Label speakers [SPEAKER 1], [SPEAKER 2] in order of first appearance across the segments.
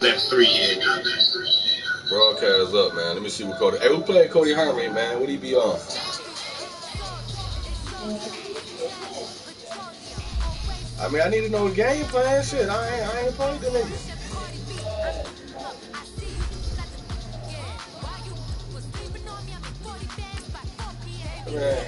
[SPEAKER 1] That's 3 years.
[SPEAKER 2] Broadcast up, man. Let me see what Cody. Hey, who played Cody Harmon, man? What he be on? I mean, I need to know the game plan. Shit, I ain't played the nigga. Man.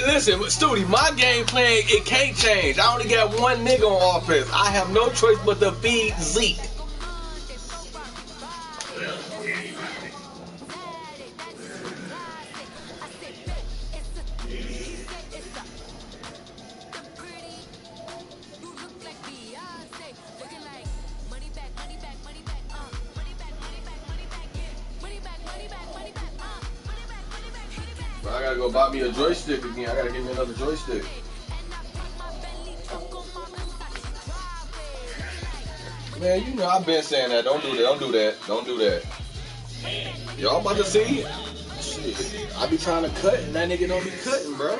[SPEAKER 2] Listen, Studi, my game plan, it can't change. I only got one nigga on offense. I have no choice but to feed Zeke. I gotta go buy me a joystick again. I gotta get me another joystick. Man, you know I've been saying that. Don't do that. Don't do that. Don't do that. Y'all about to see it? Shit. I be trying to cut and that nigga don't be cutting, bro.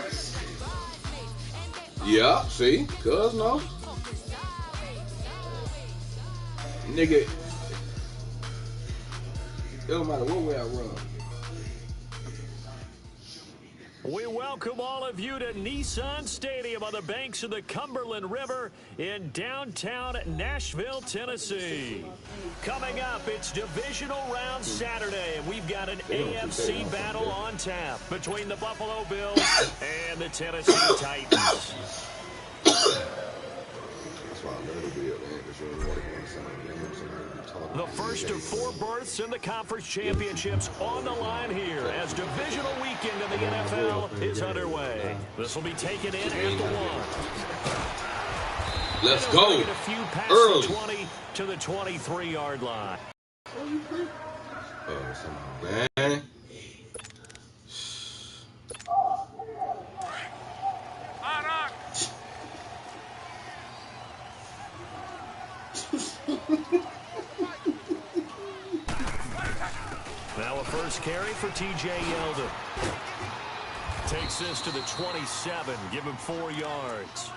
[SPEAKER 2] Yeah, see? Cuz no. Nigga. It don't matter what way I run.
[SPEAKER 3] We welcome all of you to Nissan Stadium on the banks of the Cumberland River in downtown Nashville, Tennessee. Coming up, it's divisional round Saturday, and we've got an AFC battle on tap between the Buffalo Bills and the Tennessee Titans. The first of 4 berths in the conference championships on the line here as divisional weekend in the NFL is underway. This will be taken in at the 1.
[SPEAKER 2] Let's go.
[SPEAKER 3] A few past
[SPEAKER 2] Early.
[SPEAKER 3] the 20 to the 23-yard line.
[SPEAKER 2] Man.
[SPEAKER 3] Now a first carry for T.J. Yeldon. Takes this to the 27. Give him 4 yards.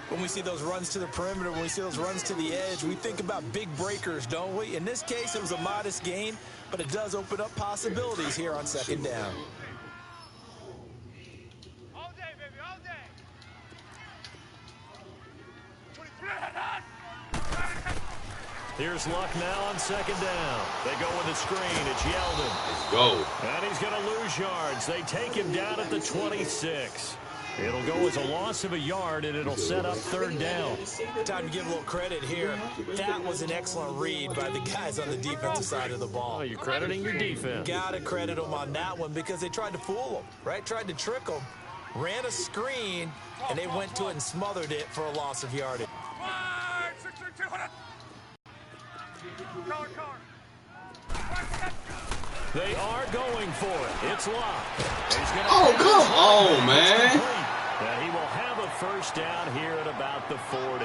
[SPEAKER 4] When we see those runs to the perimeter, when we see those runs to the edge, we think about big breakers, don't we? In this case, it was a modest gain, but it does open up possibilities here on second down.
[SPEAKER 5] All day, baby, all day.
[SPEAKER 3] Here's Luck now on second down. They go with a screen. It's Yeldon.
[SPEAKER 2] Let's go.
[SPEAKER 3] And he's going to lose yards. They take him down at the 26. It'll go as a loss of a yard, and it'll set up third down.
[SPEAKER 4] Time to give a little credit here. That was an excellent read by the guys on the defensive side of the ball.
[SPEAKER 3] Oh, you're crediting your defense.
[SPEAKER 4] Got to credit them on that one because they tried to fool them, right? Tried to trick them. Ran a screen, and they went to it and smothered it for a loss of yardage.
[SPEAKER 3] They are going for it. It's Locke.
[SPEAKER 2] Oh, come on, man.
[SPEAKER 3] And he will have a first down here at about the 40.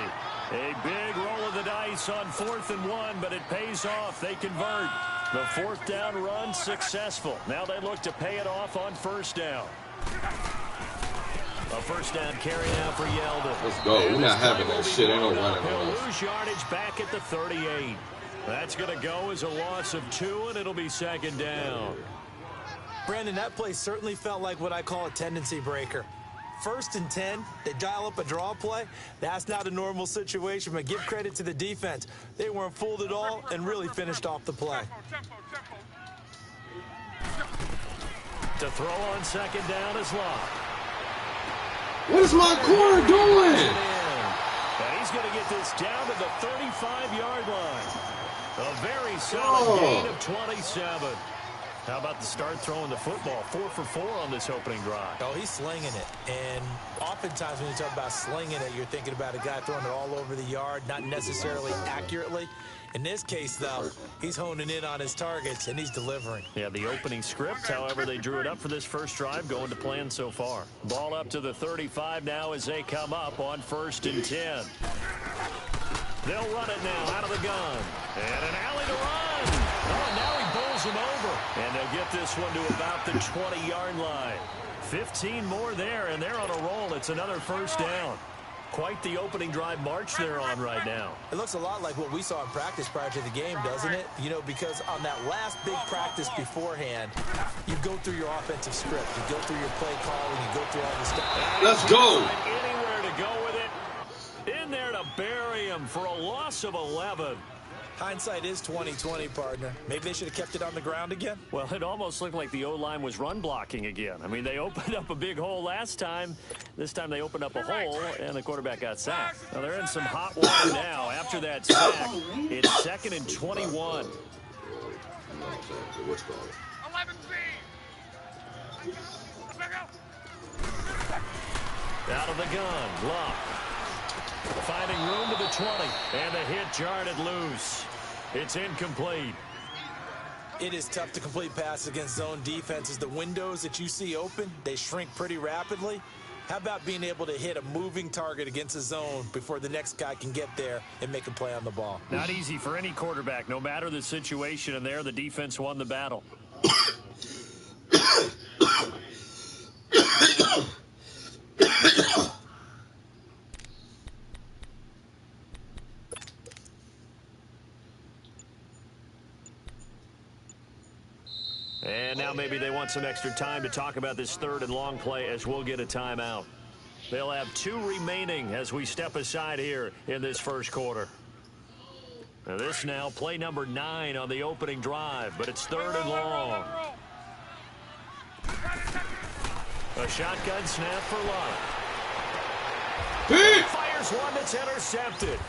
[SPEAKER 3] A big roll of the dice on 4th and 1, but it pays off. They convert. The 4th down run successful. Now they look to pay it off on first down. A first down carry now for Yeldon.
[SPEAKER 2] Let's go. We're not having that shit. Ain't no running
[SPEAKER 3] He'll
[SPEAKER 2] on us.
[SPEAKER 3] lose yardage back at the 38. That's going to go as a loss of 2, and it'll be second down.
[SPEAKER 4] Brandon, that play certainly felt like what I call a tendency breaker. 1st and 10, they dial up a draw play. That's not a normal situation, but give credit to the defense. They weren't fooled at all and really finished off the play.
[SPEAKER 3] To throw on second down is Locke.
[SPEAKER 2] What is my corner doing?
[SPEAKER 3] And he's going to get this down to the 35-yard line. A very solid gain of 27. How about the start throwing the football? 4 for 4 on this opening drive.
[SPEAKER 4] Oh, he's slinging it. And oftentimes when you talk about slinging it, you're thinking about a guy throwing it all over the yard, not necessarily accurately. In this case, though, he's honing in on his targets, and he's delivering.
[SPEAKER 3] Yeah, the opening script, however, they drew it up for this first drive, going to plan so far. Ball up to the 35 now as they come up on 1st and 10. They'll run it now out of the gun. And an alley to run. Oh, now he bowls him over. And they'll get this one to about the 20-yard line. 15 more there, and they're on a roll. It's another first down. Quite the opening drive march they're on right now.
[SPEAKER 4] It looks a lot like what we saw in practice prior to the game, doesn't it? You know, because on that last big practice beforehand, you go through your offensive script. You go through your play calling. You go through all the stuff.
[SPEAKER 2] Let's go.
[SPEAKER 3] Anywhere to go with it. In there to bury him for a loss of 11.
[SPEAKER 4] Hindsight is 20/20, partner. Maybe they should have kept it on the ground again.
[SPEAKER 3] Well, it almost looked like the O-line was run blocking again. I mean, they opened up a big hole last time. This time they opened up a hole, and the quarterback got sacked. Now, they're in some hot water now. After that sack, it's 2nd and 21.
[SPEAKER 5] 11B.
[SPEAKER 3] Out of the gun, Luck. Finding room to the 20, and the hit jarred it loose. It's incomplete.
[SPEAKER 4] It is tough to complete passes against zone defenses. The windows that you see open, they shrink pretty rapidly. How about being able to hit a moving target against a zone before the next guy can get there and make a play on the ball?
[SPEAKER 3] Not easy for any quarterback, no matter the situation, and there the defense won the battle. And now maybe they want some extra time to talk about this 3rd and long play as we'll get a timeout. They'll have 2 remaining as we step aside here in this first quarter. Now this now play number 9 on the opening drive, but it's 3rd and long. A shotgun snap for Luck. Fires one that's intercepted.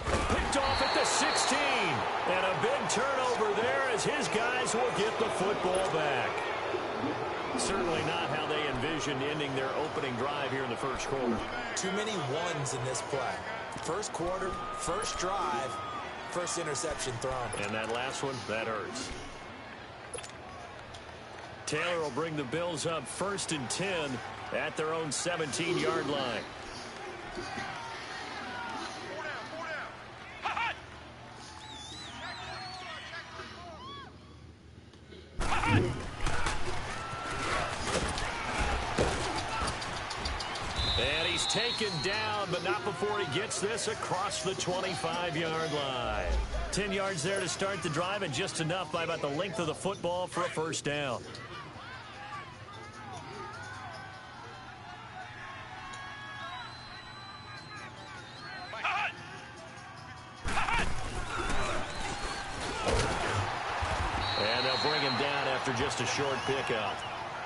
[SPEAKER 3] Picked off at the 16. And a big turnover there as his guys will get the football back. Certainly not how they envisioned ending their opening drive here in the first quarter.
[SPEAKER 4] Too many ones in this play. First quarter, first drive, first interception thrown.
[SPEAKER 3] And that last one, that hurts. Taylor will bring the Bills up 1st and 10 at their own 17-yard line. And he's taken down, but not before he gets this across the 25-yard line. 10 yards there to start the drive, and just enough by about the length of the football for a first down. And they'll bring him down after just a short pickup.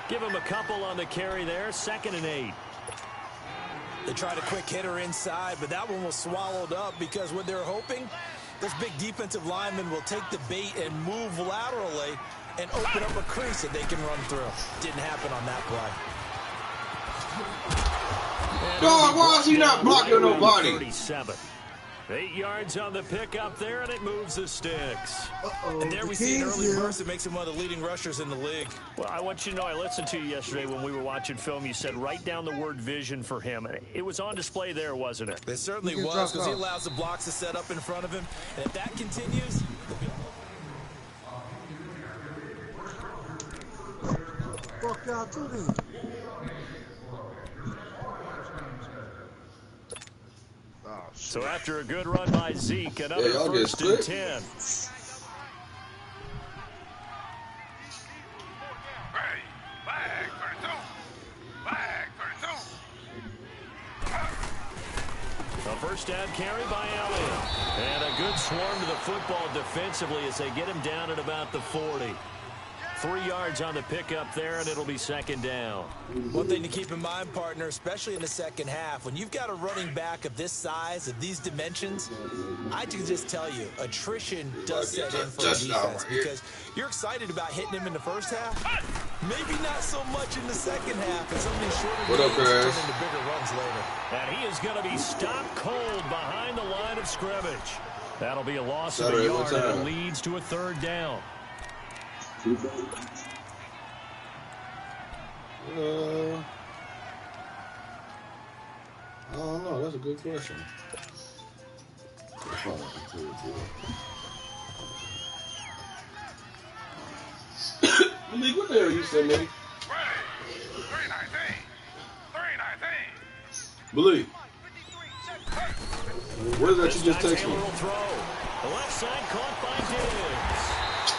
[SPEAKER 3] Give him a couple on the carry there, 2nd and 8.
[SPEAKER 4] They tried a quick hitter inside, but that one was swallowed up because what they're hoping, those big defensive linemen will take the bait and move laterally and open up a crease that they can run through. Didn't happen on that play.
[SPEAKER 2] Dog, why is he not blocking nobody?
[SPEAKER 3] 37. 8 yards on the pickup there, and it moves the sticks.
[SPEAKER 4] And there we see an early burst that makes him one of the leading rushers in the league.
[SPEAKER 3] Well, I want you to know, I listened to you yesterday when we were watching film. You said write down the word vision for him. It was on display there, wasn't it?
[SPEAKER 4] It certainly was, because he allows the blocks to set up in front of him. And if that continues...
[SPEAKER 1] Fuck y'all too then.
[SPEAKER 3] So after a good run by Zeke, another
[SPEAKER 2] y'all get
[SPEAKER 3] 1st and
[SPEAKER 2] split.
[SPEAKER 3] 10. A first down carry by Elliott. And a good swarm to the football defensively as they get him down at about the 40. 3 yards on the pickup there, and it'll be 2nd down.
[SPEAKER 4] One thing to keep in mind, partner, especially in the second half, when you've got a running back of this size, of these dimensions, I can just tell you, attrition does set in for a defense because you're excited about hitting him in the first half. Maybe not so much in the second half, as some of these shorter games turn into bigger runs later.
[SPEAKER 3] And he is going to be stopped cold behind the line of scrimmage. That'll be a loss of a yard, and it leads to a 3rd down.
[SPEAKER 2] I don't know. That's a good question. Malik, what the hell you sent me?
[SPEAKER 5] 319.
[SPEAKER 2] Malik, what is that you just texted me?
[SPEAKER 3] The left side caught by Diggs.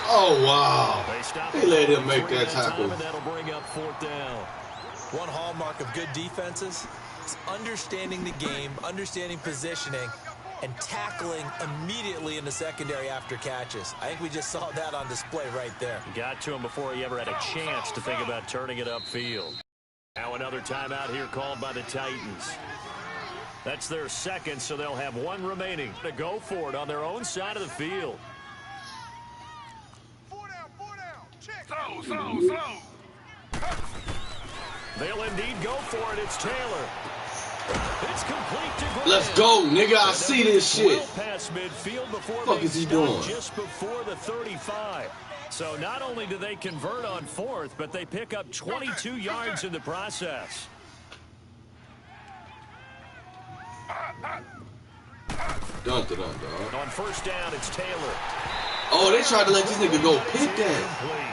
[SPEAKER 2] Oh, wow. They let him make that tackle.
[SPEAKER 3] And that'll bring up 4th down.
[SPEAKER 4] One hallmark of good defenses is understanding the game, understanding positioning, and tackling immediately in the secondary after catches. I think we just saw that on display right there.
[SPEAKER 3] Got to him before he ever had a chance to think about turning it upfield. Now another timeout here called by the Titans. That's their second, so they'll have one remaining to go for it on their own side of the field.
[SPEAKER 5] 4 down. Check.
[SPEAKER 2] Slow.
[SPEAKER 3] They'll indeed go for it. It's Taylor. It's complete to Grant.
[SPEAKER 2] Let's go, nigga. I see this shit.
[SPEAKER 3] Well past midfield before
[SPEAKER 2] Fuck
[SPEAKER 3] they
[SPEAKER 2] is he
[SPEAKER 3] stop
[SPEAKER 2] doing?
[SPEAKER 3] just before the 35. So not only do they convert on 4th, but they pick up 22 yards in the process.
[SPEAKER 2] Dun, dog.
[SPEAKER 3] On 1st down, it's Taylor.
[SPEAKER 2] Oh, they tried to let this nigga go pick that.
[SPEAKER 3] Complete.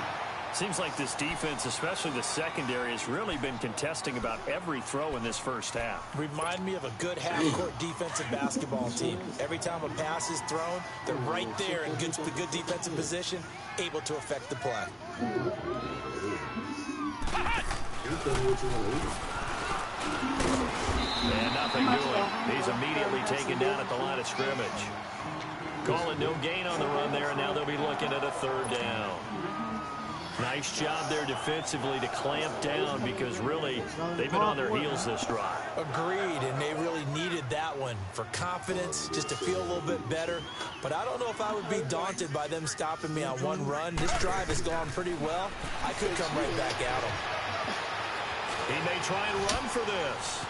[SPEAKER 3] Seems like this defense, especially the secondary, has really been contesting about every throw in this first half.
[SPEAKER 4] Remind me of a good half-court defensive basketball team. Every time a pass is thrown, they're right there in good defensive position, able to affect the play.
[SPEAKER 3] And nothing doing. He's immediately taken down at the line of scrimmage. Calling no gain on the run there, and now they'll be looking at a 3rd down. Nice job there defensively to clamp down because really they've been on their heels this drive.
[SPEAKER 4] Agreed, and they really needed that one for confidence, just to feel a little bit better. But I don't know if I would be daunted by them stopping me on one run. This drive has gone pretty well. I could come right back at them.
[SPEAKER 3] He may try and run for this.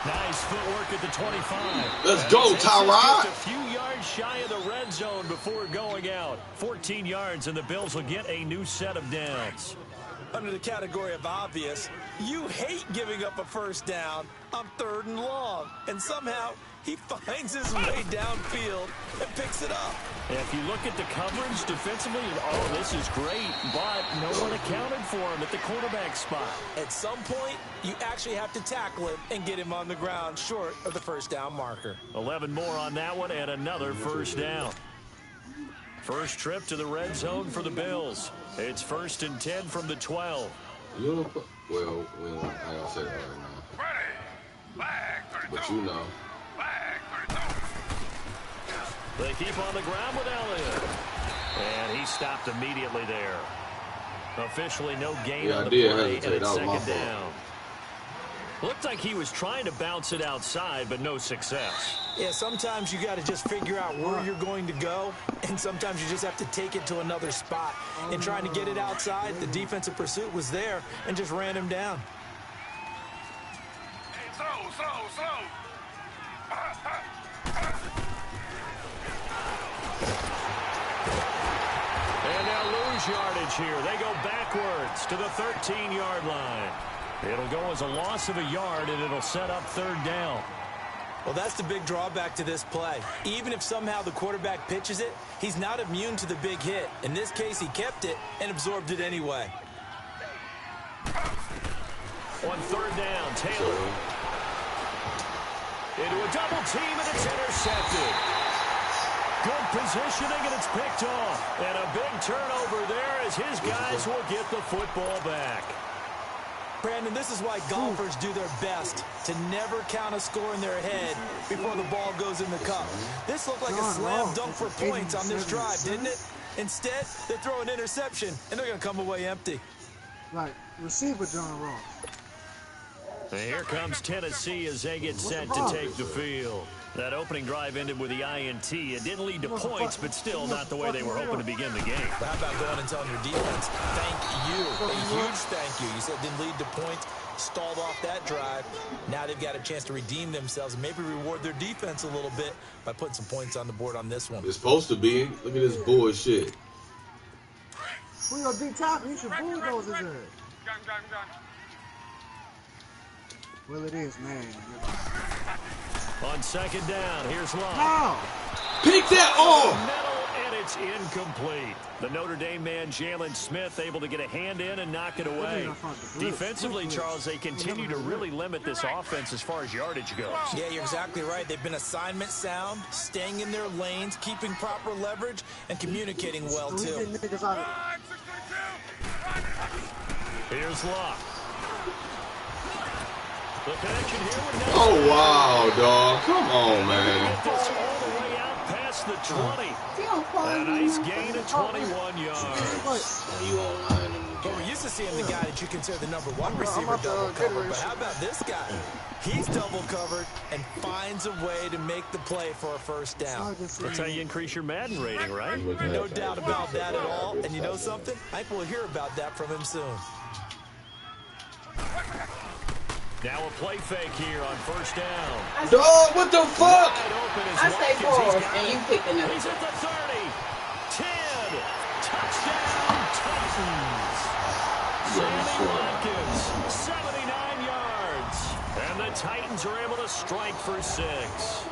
[SPEAKER 3] Nice footwork at the 25.
[SPEAKER 2] Let's go, Tyrod.
[SPEAKER 3] Just a few yards shy of the red zone before going out. 14 yards, and the Bills will get a new set of downs.
[SPEAKER 4] Under the category of obvious, you hate giving up a 1st down on 3rd and long. And somehow, he finds his way downfield and picks it up.
[SPEAKER 3] If you look at the coverage defensively, oh, this is great, but no one accounted for him at the quarterback spot.
[SPEAKER 4] At some point, you actually have to tackle him and get him on the ground short of the 1st down marker.
[SPEAKER 3] 11 more on that one and another 1st down. First trip to the red zone for the Bills. It's 1st and 10 from the 12.
[SPEAKER 2] Well, I ain't gonna say that right now.
[SPEAKER 5] Ready. Flag 32.
[SPEAKER 2] But you know.
[SPEAKER 5] Flag 32.
[SPEAKER 3] They keep on the ground with Elliott. And he stopped immediately there. Officially no gain on the play, and it's 2nd down. Looked like he was trying to bounce it outside, but no success.
[SPEAKER 4] Yeah, sometimes you got to just figure out where you're going to go, and sometimes you just have to take it to another spot. And trying to get it outside, the defensive pursuit was there and just ran him down.
[SPEAKER 5] Slow.
[SPEAKER 3] And now lose yardage here. They go backwards to the 13-yard line. It'll go as a loss of a yard, and it'll set up 3rd down.
[SPEAKER 4] Well, that's the big drawback to this play. Even if somehow the quarterback pitches it, he's not immune to the big hit. In this case, he kept it and absorbed it anyway.
[SPEAKER 3] On 3rd down, Taylor. Into a double team, and it's intercepted. Good positioning, and it's picked off. And a big turnover there as his guys will get the football back.
[SPEAKER 4] Brandon, this is why golfers do their best to never count a score in their head before the ball goes in the cup. This looked like a slam dunk for points on this drive, didn't it? Instead, they throw an interception, and they're going to come away empty.
[SPEAKER 1] Like, receiver done wrong.
[SPEAKER 3] And here comes Tennessee as they get set to take the field. That opening drive ended with the INT. It didn't lead to points, but still not the way they were hoping to begin the game.
[SPEAKER 4] How about going and telling your defense, thank you, a huge thank you. You said it didn't lead to points, stalled off that drive. Now they've got a chance to redeem themselves and maybe reward their defense a little bit by putting some points on the board on this one.
[SPEAKER 2] It's supposed to be. Look at this bullshit.
[SPEAKER 1] Who your D tackle? You should bulldoze his ass.
[SPEAKER 5] Gun.
[SPEAKER 1] Well, it is, man.
[SPEAKER 3] On 2nd down, here's Long.
[SPEAKER 1] No!
[SPEAKER 2] Pick that off!
[SPEAKER 3] Middle, and it's incomplete. The Notre Dame man, Jalen Smith, able to get a hand in and knock it away. Defensively, Charles, they continue to really limit this offense as far as yardage goes.
[SPEAKER 4] Yeah, you're exactly right. They've been assignment sound, staying in their lanes, keeping proper leverage, and communicating well, too.
[SPEAKER 3] Here's Locke. The connection here with
[SPEAKER 2] Oh, wow, dog. Come on, man.
[SPEAKER 3] Get this all the way out past the 20. A nice gain of 21 yards.
[SPEAKER 2] You online?
[SPEAKER 4] Well, we're used to seeing the guy that you consider the #1 receiver double covered, but how about this guy? He's double covered and finds a way to make the play for a first down.
[SPEAKER 3] That's how you increase your Madden rating, right?
[SPEAKER 4] No doubt about that at all. And you know something? I think we'll hear about that from him soon.
[SPEAKER 3] Now a play fake here on first down.
[SPEAKER 2] Dog, what the fuck?
[SPEAKER 6] I say pause, and you pick another.
[SPEAKER 3] He's at the 30. 10. Touchdown, Titans. Sammy Watkins, 79 yards. And the Titans are able to strike for 6.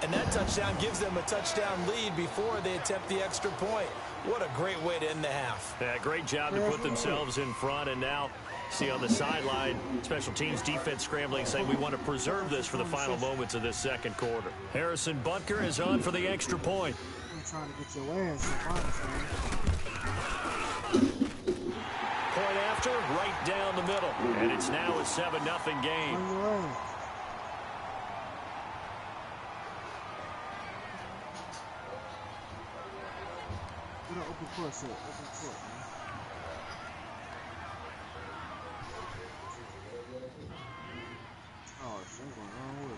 [SPEAKER 4] And that touchdown gives them a touchdown lead before they attempt the extra point. What a great way to end the half.
[SPEAKER 3] Yeah, great job to put themselves in front, and now see on the sideline, special teams defense scrambling, saying we want to preserve this for the final moments of this second quarter. Harrison Butker is on for the extra point.
[SPEAKER 1] I'm trying to get your ass,
[SPEAKER 3] Point after, right down the middle. And it's now a 7-0 game.
[SPEAKER 1] Open court, sir. Open court, man. Oh, shit, going wrong with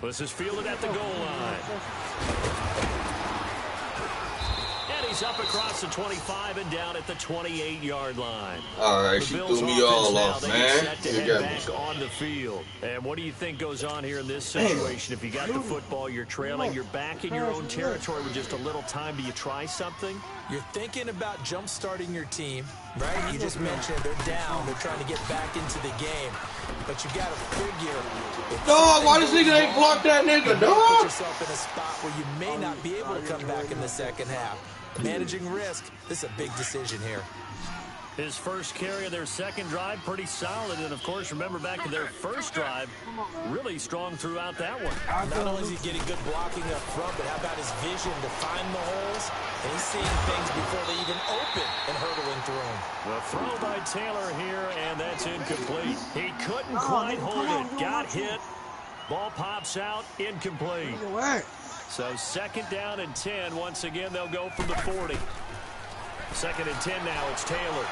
[SPEAKER 1] it.
[SPEAKER 3] This is fielded at the goal line. And he's up across the 25 and down at the 28-yard line.
[SPEAKER 2] All right, she threw me all off, man.
[SPEAKER 3] Head back on the field. And what do you think goes on here in this situation? If you got the football, you're trailing, you're back in your own territory with just a little time. Do you try something?
[SPEAKER 4] You're thinking about jump-starting your team, right? You just mentioned they're down. They're trying to get back into the game. But you got to figure.
[SPEAKER 2] Dog, why this nigga ain't blocked that nigga, dog?
[SPEAKER 4] Put yourself in a spot where you may not be able to come back in the second half. Managing risk, this is a big decision here.
[SPEAKER 3] His first carry of their second drive, pretty solid. And, of course, remember back to their first drive, really strong throughout that one.
[SPEAKER 4] Not only is he getting good blocking up front, but how about his vision to find the holes? And he's seeing things before they even open and hurtling through them.
[SPEAKER 3] The throw by Taylor here, and that's incomplete. He couldn't quite hold it. Got hit. Ball pops out, incomplete. So second down and 10. Once again, they'll go from the 40. Second and 10 now, it's Taylor.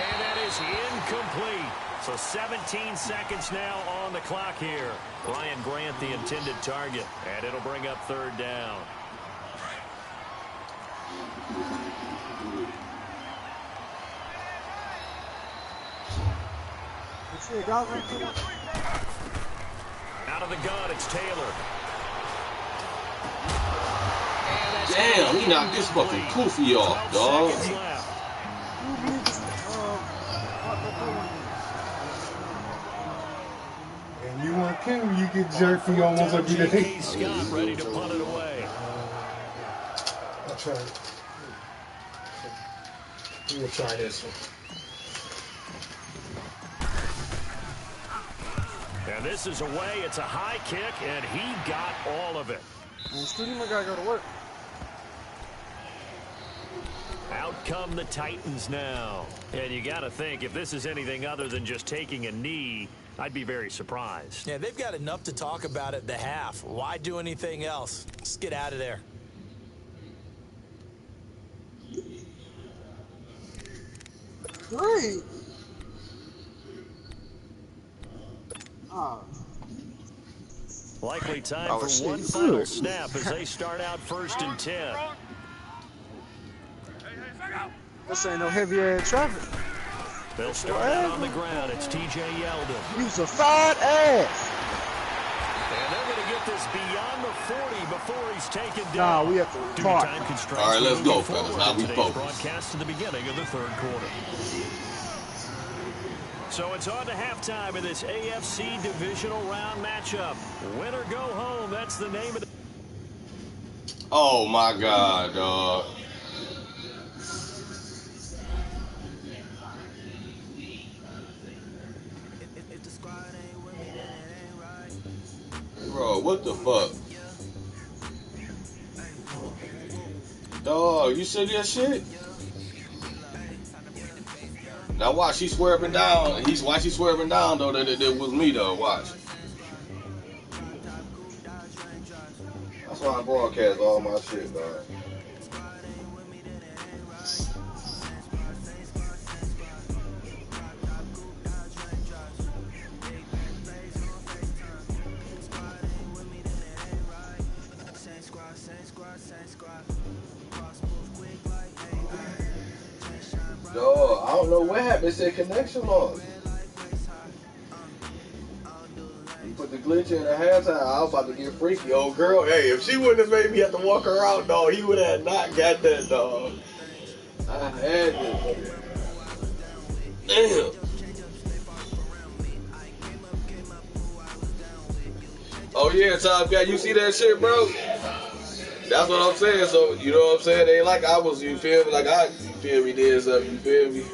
[SPEAKER 3] And that is incomplete. So 17 seconds now on the clock here. Ryan Grant, the intended target. And it'll bring up third down. Out of the gun, it's Taylor.
[SPEAKER 2] Damn, he knocked this fucking Koofy off, dog.
[SPEAKER 1] And you want King, you get jerky almost every day.
[SPEAKER 3] Scott ready to punt it away.
[SPEAKER 1] I'll try it. We'll try this one.
[SPEAKER 3] And this is away. It's a high kick, and he got all of it.
[SPEAKER 1] And Stevie, my guy, go to work.
[SPEAKER 3] Out come the Titans now. And you got to think, if this is anything other than just taking a knee, I'd be very surprised.
[SPEAKER 4] Yeah, they've got enough to talk about at the half. Why do anything else? Let's get out of there.
[SPEAKER 1] Great. Oh.
[SPEAKER 3] Likely time for one final snap as they start out first and 10.
[SPEAKER 1] This ain't no heavy ass traffic.
[SPEAKER 3] They'll start out on the ground. It's T.J. Yeldon.
[SPEAKER 1] He's a fat ass.
[SPEAKER 3] And they're going to get this beyond the 40 before he's taken down.
[SPEAKER 1] Nah, we have to talk.
[SPEAKER 2] All right, let's go, fellas. Now we focus.
[SPEAKER 3] Broadcast to the beginning of the third quarter. So it's on to halftime in this AFC divisional round matchup. Win or go home, that's the name of the...
[SPEAKER 2] Oh my God, dog. Bro, what the fuck? Dog, you see that shit? Now watch, she's swerving down. Why she swerving down though? That was me though. Watch. That's why I broadcast all my shit, dog. Dog, I don't know what happened. It said connection lost. You put the glitch in the halftime. I was about to get freaky. Old girl, hey, if she wouldn't have made me have to walk her out, dog, he would have not got that, dog. I had this. Damn. Oh yeah, Top Guy, you see that shit, bro? That's what I'm saying. So you know what I'm saying? They ain't like I was. You feel me? Like you feel me? Did something. You feel me?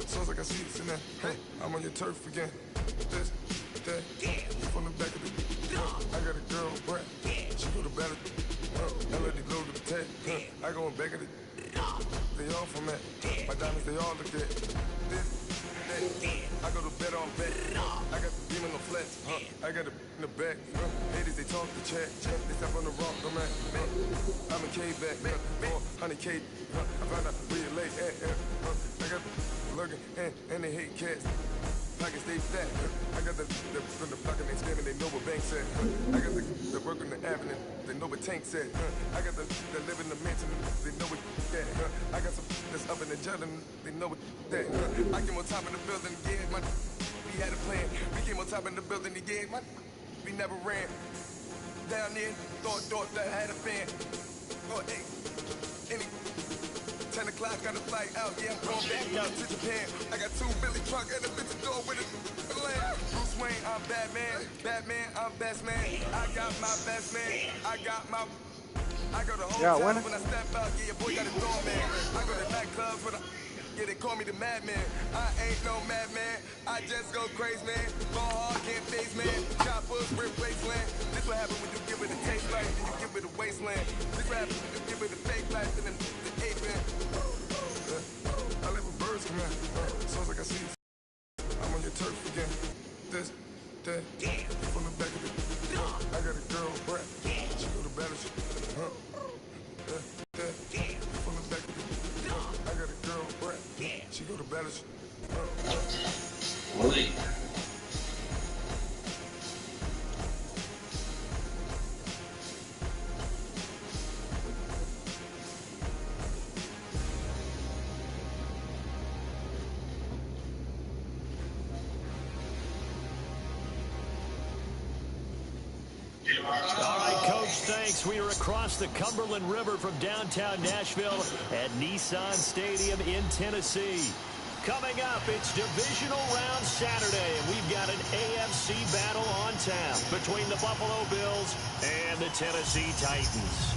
[SPEAKER 5] Sounds like I see it in there. Hey, I'm on your turf again. This, that, from the back of the. I got a girl, Brad. She go to battle. I let it load the tag. I go in back of the. They all from that. My diamonds, they all look at. This, that. I go to bed on bed. I got the beam in the flats. I got it in the back. Ladies, they talk to chat. They step on the rock, I'm at. I'm a K-back. 400K. I found out where you lay at. I got lurking and they hate cats. Pockets stay fat. I got the from the block and they screaming, they know what bank said. I got the work on the avenue, they know what Tank said. I got the live in the mansion, they know what that. I got some that's up in the jet and they know what that. I came on top in the building, yeah, we had a plan. We came on top in the building, yeah, we never ran. Down there, thought that I had a fan. Oh, hey, any 10 o'clock, got a flight out, yeah, I'm going back out to Japan. I got 2 Billy truck and a bitch door with a land. Bruce Wayne, I'm Batman, I'm best man. I got my best man, I got the whole time when I step out, yeah, your boy got a door, man. I go to nightclubs when yeah, they call me the madman. I ain't no madman, I just go crazy, man. Ball hard, can't face, man. Choppers, rip wasteland. This what happen when you give it a taste life, and you give it a wasteland. This what happen when you give it a fake life, and then the ape man. I live with birds come out. Sounds like I see you. I'm on your turf again. This, that, from the back of the. I got a girl, Brad. She go to battle. From the back of the. I got a girl, Brad. She go to battle.
[SPEAKER 3] All right, Coach, thanks. We are across the Cumberland River from downtown Nashville at Nissan Stadium in Tennessee. Coming up, it's Divisional Round Saturday, and we've got an AFC battle on tap between the Buffalo Bills and the Tennessee Titans.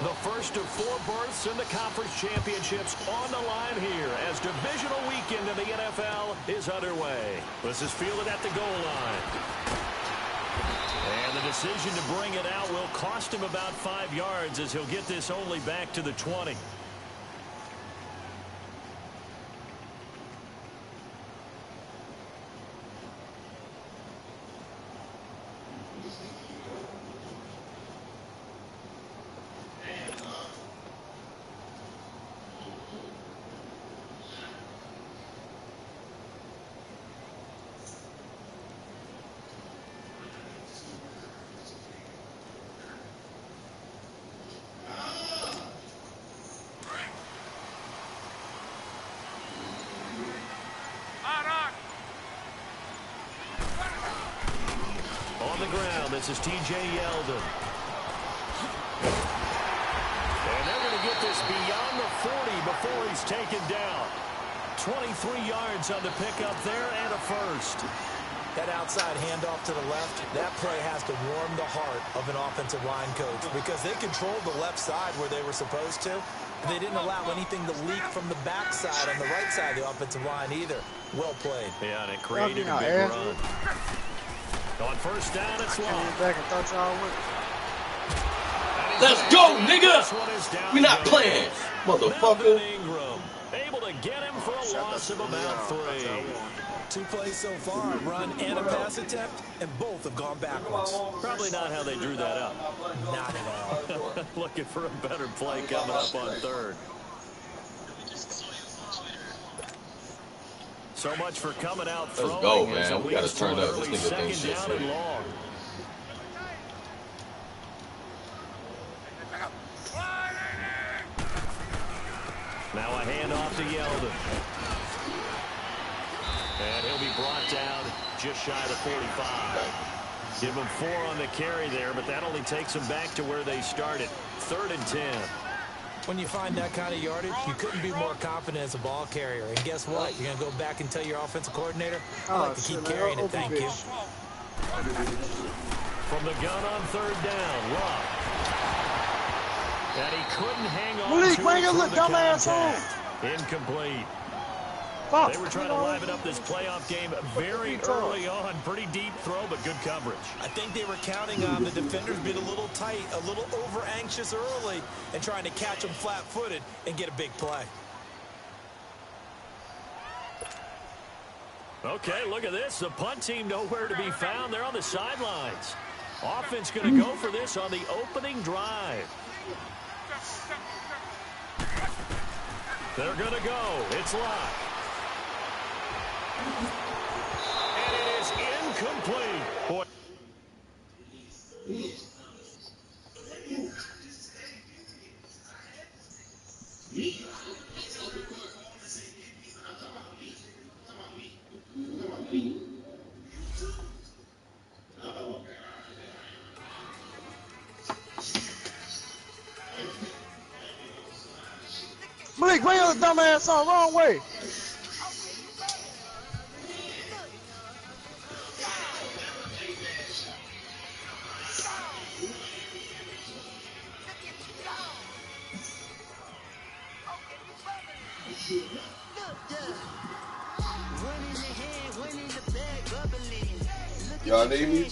[SPEAKER 3] The first of 4 berths in the conference championships on the line here as divisional weekend in the NFL is underway. This is fielded at the goal line. And the decision to bring it out will cost him about 5 yards as he'll get this only back to the 20. On the ground, this is T.J. Yeldon. And they're going to get this beyond the 40 before he's taken down. 23 yards on the pickup there and a first.
[SPEAKER 4] That outside handoff to the left, that play has to warm the heart of an offensive line coach because they controlled the left side where they were supposed to. And they didn't allow anything to leak from the backside on the right side of the offensive line either. Well played.
[SPEAKER 3] Yeah, and it created a big run. On first down, it's long.
[SPEAKER 1] Back and thought y'all would.
[SPEAKER 2] Let's go, nigga! We not playing, motherfucker.
[SPEAKER 3] Ingram, able to get him for a loss of about 3.
[SPEAKER 4] 2 plays so far, a run and a pass attempt, and both have gone backwards.
[SPEAKER 3] Probably not how they drew that up.
[SPEAKER 4] Not at all.
[SPEAKER 3] Looking for a better play coming up on third. So much for coming out throwing.
[SPEAKER 2] Let's go, man. We got to turn up. This nigga thinks shit.
[SPEAKER 3] Second down and long. Now a handoff to Yeldon. And he'll be brought down just shy of the 45. Give him 4 on the carry there, but that only takes them back to where they started. 3rd and 10.
[SPEAKER 4] When you find that kind of yardage, you couldn't be more confident as a ball carrier. And guess what? You're going to go back and tell your offensive coordinator, I like to keep carrying it, thank you.
[SPEAKER 3] From the gun on 3rd down, Love. And he couldn't hang on
[SPEAKER 1] Malik,
[SPEAKER 3] to
[SPEAKER 1] bring
[SPEAKER 3] it
[SPEAKER 1] your
[SPEAKER 3] for
[SPEAKER 1] little
[SPEAKER 3] the
[SPEAKER 1] dumbass
[SPEAKER 3] contact. Incomplete.
[SPEAKER 1] Fuck.
[SPEAKER 3] They were trying to liven up this playoff game very early on. Pretty deep throw, but good coverage.
[SPEAKER 4] I think they were counting on the defenders being a little tight, a little over-anxious early, and trying to catch them flat-footed and get a big play.
[SPEAKER 3] Okay, look at this. The punt team nowhere to be found. They're on the sidelines. Offense going to go for this on the opening drive. They're going to go. It's locked. And it is incomplete. Boy.
[SPEAKER 1] Malik, bring your dumbass on wrong way.
[SPEAKER 2] Y'all need me?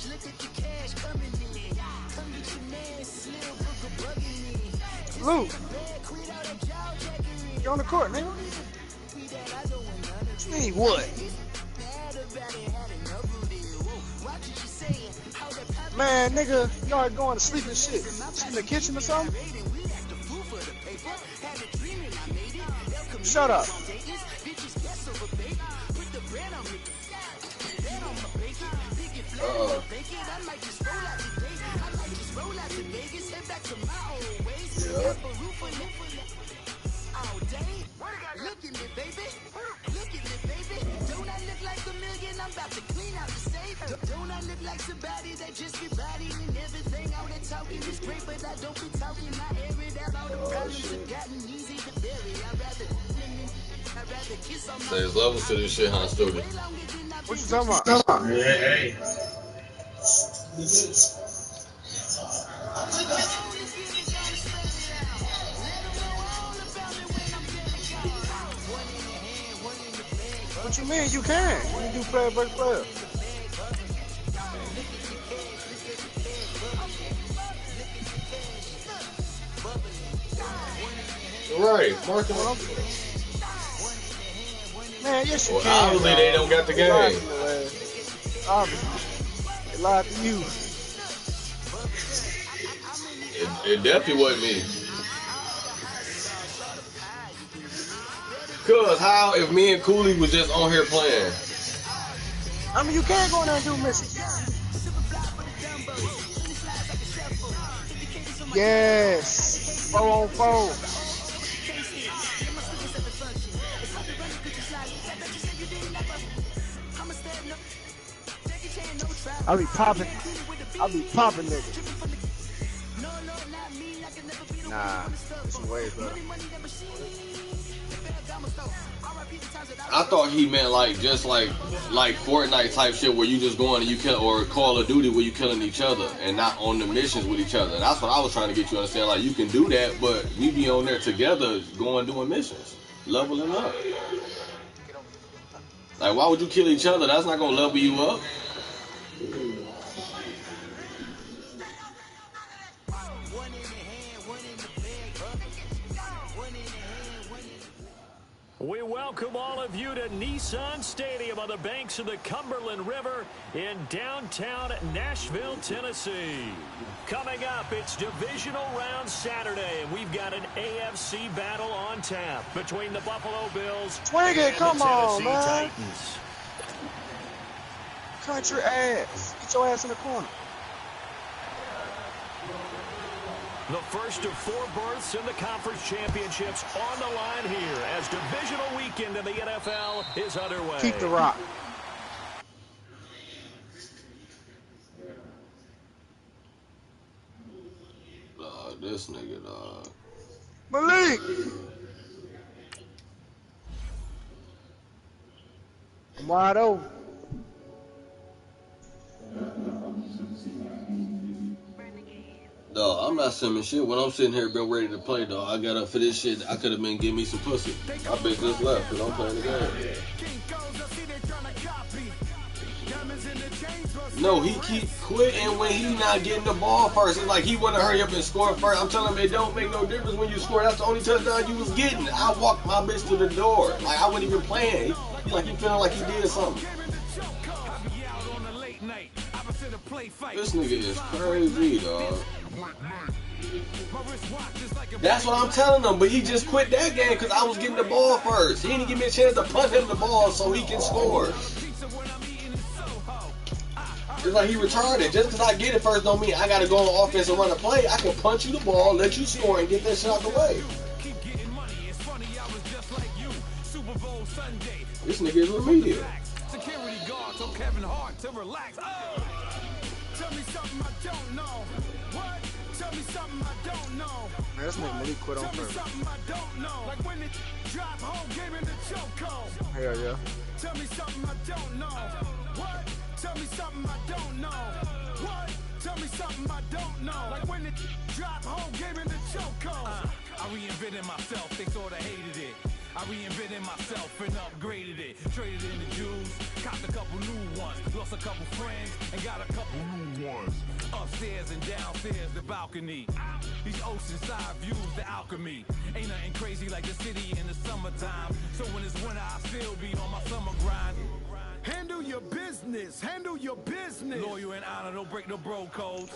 [SPEAKER 1] Luke, you're on the court, nigga. Hey, what? Man, nigga, y'all going to sleep and shit. In the kitchen or something? Shut up.
[SPEAKER 2] Yeah.
[SPEAKER 7] I'm about to clean out the safe. Don't I look like somebody that just get bodied and everything? All that talking is great, but I don't be talking. I air it out. All the problems have gotten easy to bury. I'd rather kiss on my
[SPEAKER 2] There's levels to this shit, huh, Studi?
[SPEAKER 1] What you talking about?
[SPEAKER 2] Hey.
[SPEAKER 1] What you mean you can? You do player versus player.
[SPEAKER 2] Right, marking up.
[SPEAKER 1] Man, yes you
[SPEAKER 2] Well,
[SPEAKER 1] can.
[SPEAKER 2] obviously they don't got the game.
[SPEAKER 1] Obviously. They lied to you.
[SPEAKER 2] It definitely wasn't me. Cause how if me and Cooley was just on here playing?
[SPEAKER 1] I mean, you can go in there and do missions. Yes. 4 on 4. I be popping niggas. Nah, it's way better.
[SPEAKER 2] I thought he meant like just like Fortnite type shit where you just going and you kill, or Call of Duty where you killing each other and not on the missions with each other. That's what I was trying to get you to understand. Like you can do that, but we be on there together going doing missions, leveling up. Like why would you kill each other? That's not gonna level you up.
[SPEAKER 3] We welcome all of you to Nissan Stadium on the banks of the Cumberland River in downtown Nashville, Tennessee. Coming up, it's Divisional Round Saturday, and we've got an AFC battle on tap between the Buffalo Bills and the Tennessee Titans.
[SPEAKER 1] Country ass. Get your ass in the corner.
[SPEAKER 3] The first of 4 berths in the conference championships on the line here as divisional weekend in the NFL is underway.
[SPEAKER 1] Keep the rock.
[SPEAKER 2] This nigga, dog.
[SPEAKER 1] Malik! I'm wide open.
[SPEAKER 2] Dog, I'm not simming shit. When I'm sitting here been ready to play, dog, I got up for this shit. I could have been giving me some pussy. I bet just left because I'm playing the game. No, he keep quitting when he not getting the ball first. It's like he want to hurry up and score first. I'm telling him it don't make no difference when you score. That's the only touchdown you was getting. I walked my bitch to the door. Like I wasn't even playing. He like he feeling like he did something. This nigga is crazy, dog. That's what I'm telling him, but he just quit that game because I was getting the ball first. He didn't give me a chance to punt him the ball so he can score. It's like he retarded. Just because I get it first don't mean I got to go on offense and run a play. I can punch you the ball, let you score, and get that shit out the way. This nigga is remedial.
[SPEAKER 5] Security guard told Kevin Hart to relax. Tell me something I don't know. What? Tell me something I don't know.
[SPEAKER 1] Man, this nigga Malik quit on purpose.
[SPEAKER 5] Tell me something I don't know. Like when it drop home, game in the chokehold.
[SPEAKER 1] Hell yeah.
[SPEAKER 5] Tell me something I don't know. What? Tell me something I don't know. What? Tell me something I don't know. Like when it drop home, game in the chokehold. I reinvented myself, they sorta hated it. I reinvented myself and upgraded it. Traded in the Jews, copped a couple new ones. Lost a couple friends and got a couple new ones. Upstairs and downstairs, the balcony. These oceanside views, the alchemy. Ain't nothing crazy like the city in the summertime. So when it's winter, I still be on my summer grind. Handle your business, handle your business. Loyal and honor, don't break no bro codes.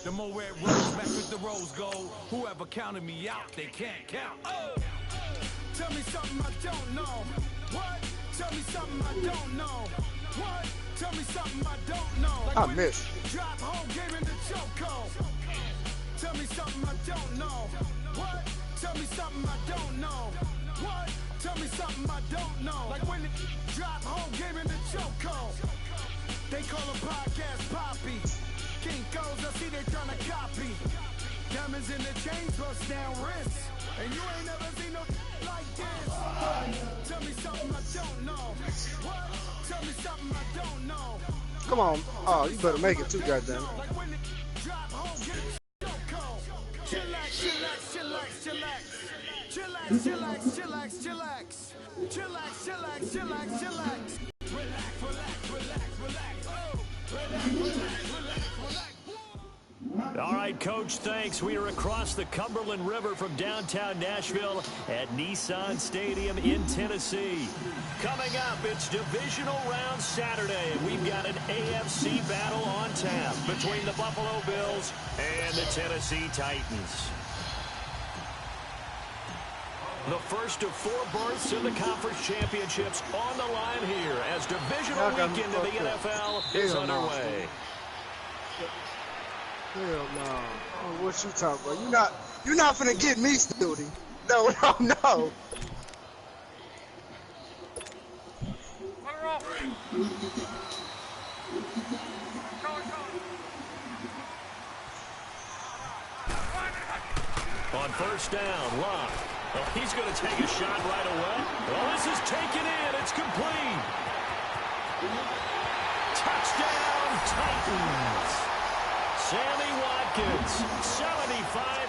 [SPEAKER 5] The more red rose match with the rose gold. Whoever counted me out, they can't count. Tell me something I don't know. What? Tell me something I don't know. What? Tell me something I don't know. Like
[SPEAKER 1] I missed.
[SPEAKER 5] Drive home, game in the chokehold. Tell me something I don't know. What? Tell me something I don't know. What? Tell me something I don't know. Like when it drive home, game in the chokehold. call a podcast Poppy. Kinkos, I see they tryna copy. Diamonds in the chains, bust down wrists. And you ain't never seen no like this. Tell me something I don't know. What? Tell me something I don't know.
[SPEAKER 1] Come on. Oh, you better make it too, goddamn.
[SPEAKER 5] Like when the drop home, get it so cold. Chillax, chillax, chillax, chillax. Chillax, chillax, chillax, chillax. Chillax, chillax, chillax, chillax. Relax, relax, relax, relax. Oh, relax, relax, relax, relax.
[SPEAKER 3] All right, Coach, thanks. We are across the Cumberland River from downtown Nashville at Nissan Stadium in Tennessee. Coming up, it's divisional round Saturday. We've got an AFC battle on tap between the Buffalo Bills and the Tennessee Titans. The first of 4 berths in the conference championships on the line here as divisional weekend in the NFL is underway.
[SPEAKER 1] Hell no. Oh, what you talking about? You're not finna get me, Studi. No, no, no.
[SPEAKER 3] On first down, Locke. Well, he's going to take a shot right away. Well, this is taken in. It's complete. Touchdown, Titans. Sammy Watkins, 75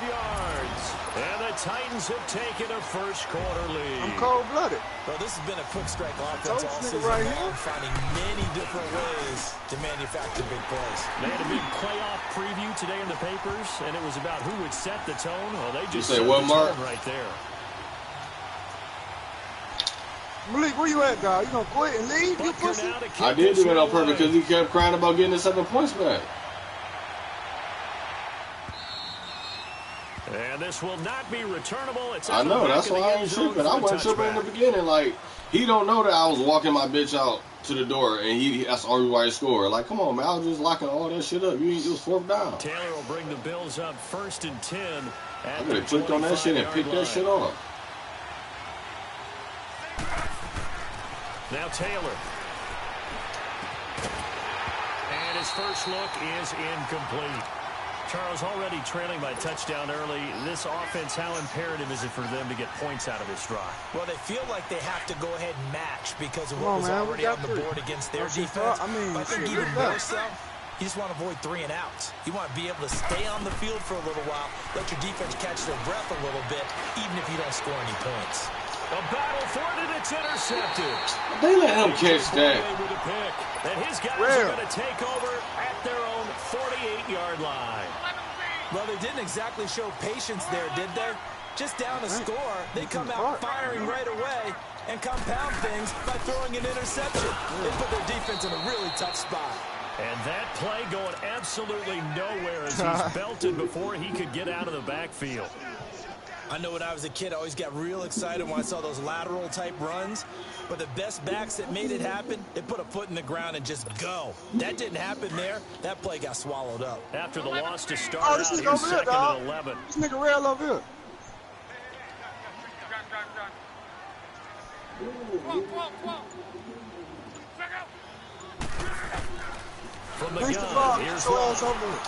[SPEAKER 3] yards. And the Titans have taken a first quarter lead.
[SPEAKER 1] I'm cold-blooded.
[SPEAKER 4] Well, this has been a quick strike offense all season
[SPEAKER 1] right
[SPEAKER 4] long,
[SPEAKER 1] here.
[SPEAKER 4] finding many different ways to manufacture big plays.
[SPEAKER 3] They had a big playoff preview today in the papers, and it was about who would set the tone. Well, they just set the tone right there.
[SPEAKER 1] Malik, where you at, dog? You gonna quit and leave? You pussy?
[SPEAKER 2] I did do it on purpose because he kept crying about getting the 7 points back.
[SPEAKER 3] And this will not be returnable. It's
[SPEAKER 2] I know, that's why I ain't tripping. I wasn't tripping in the beginning. Like, he don't know that I was walking my bitch out to the door and that's all why he scored. Like, come on, man. I was just locking all that shit up. It was 4th down.
[SPEAKER 3] Taylor will bring the Bills up 1st and 10.
[SPEAKER 2] I could have clicked on that shit and picked that shit off.
[SPEAKER 3] Now Taylor. And his first look is incomplete. Charles, already trailing by touchdown early. This offense, how imperative is it for them to get points out of this drive?
[SPEAKER 4] Well, they feel like they have to go ahead and match because of what was already on the board against their defense. I think even more so, you just want to avoid 3 and outs. You want to be able to stay on the field for a little while, let your defense catch their breath a little bit, even if you don't score any points.
[SPEAKER 3] A battle for it, and it's intercepted.
[SPEAKER 2] They let him catch that.
[SPEAKER 3] With a pick. And his guys are going to take over at their own 48-yard line.
[SPEAKER 4] Well, they didn't exactly show patience there, did they? Just down a score, they come out firing right away and compound things by throwing an interception. They put their defense in a really tough spot.
[SPEAKER 3] And that play going absolutely nowhere as he's belted before he could get out of the backfield.
[SPEAKER 4] I know when I was a kid, I always got real excited when I saw those lateral type runs. But the best backs that made it happen, they put a foot in the ground and just go. That didn't happen there. That play got swallowed up.
[SPEAKER 3] After the loss to start
[SPEAKER 1] out, he's 2nd
[SPEAKER 3] and 11.
[SPEAKER 1] This nigga real over here.
[SPEAKER 3] From the gun, here's one.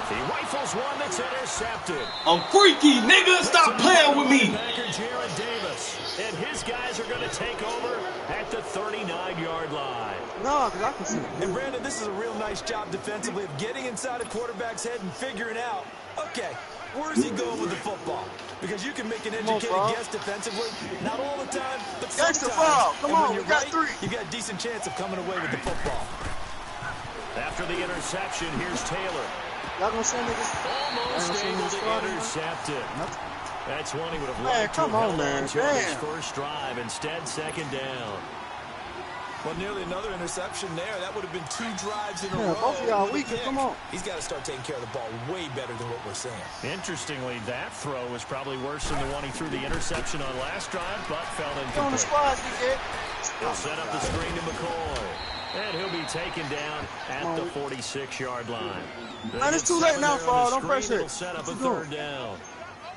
[SPEAKER 3] He rifles one that's intercepted.
[SPEAKER 2] I'm freaky, nigga. Stop playing with me.
[SPEAKER 3] Jared Davis. And his guys are going to take over at the 39-yard line.
[SPEAKER 1] No, because I can see it.
[SPEAKER 4] And, Brandon, this is a real nice job defensively of getting inside a quarterback's head and figuring out, okay, where's he going with the football? Because you can make an educated guess defensively. Not all the time, but sometimes.
[SPEAKER 1] Come on, we got 3.
[SPEAKER 4] You got a decent chance of coming away with the football.
[SPEAKER 3] After the interception, here's Taylor.
[SPEAKER 1] Y'all gonna send niggas?
[SPEAKER 3] Almost able to intercept it. That's one he would have liked to have held on to his first drive. Instead, 2nd down.
[SPEAKER 4] Well, nearly another interception there. That would have been 2 drives in a row.
[SPEAKER 1] Both of y'all weak. Come on.
[SPEAKER 4] He's got to start taking care of the ball way better than what we're seeing.
[SPEAKER 3] Interestingly, that throw was probably worse than the one he threw the interception on last drive, but fell incomplete.
[SPEAKER 1] On the squad,
[SPEAKER 3] He'll set up the screen to McCoy. And he'll be taken down at the 46-yard line.
[SPEAKER 1] Man, it's too late now, Fall. Don't press it.
[SPEAKER 3] Set up a 3rd down.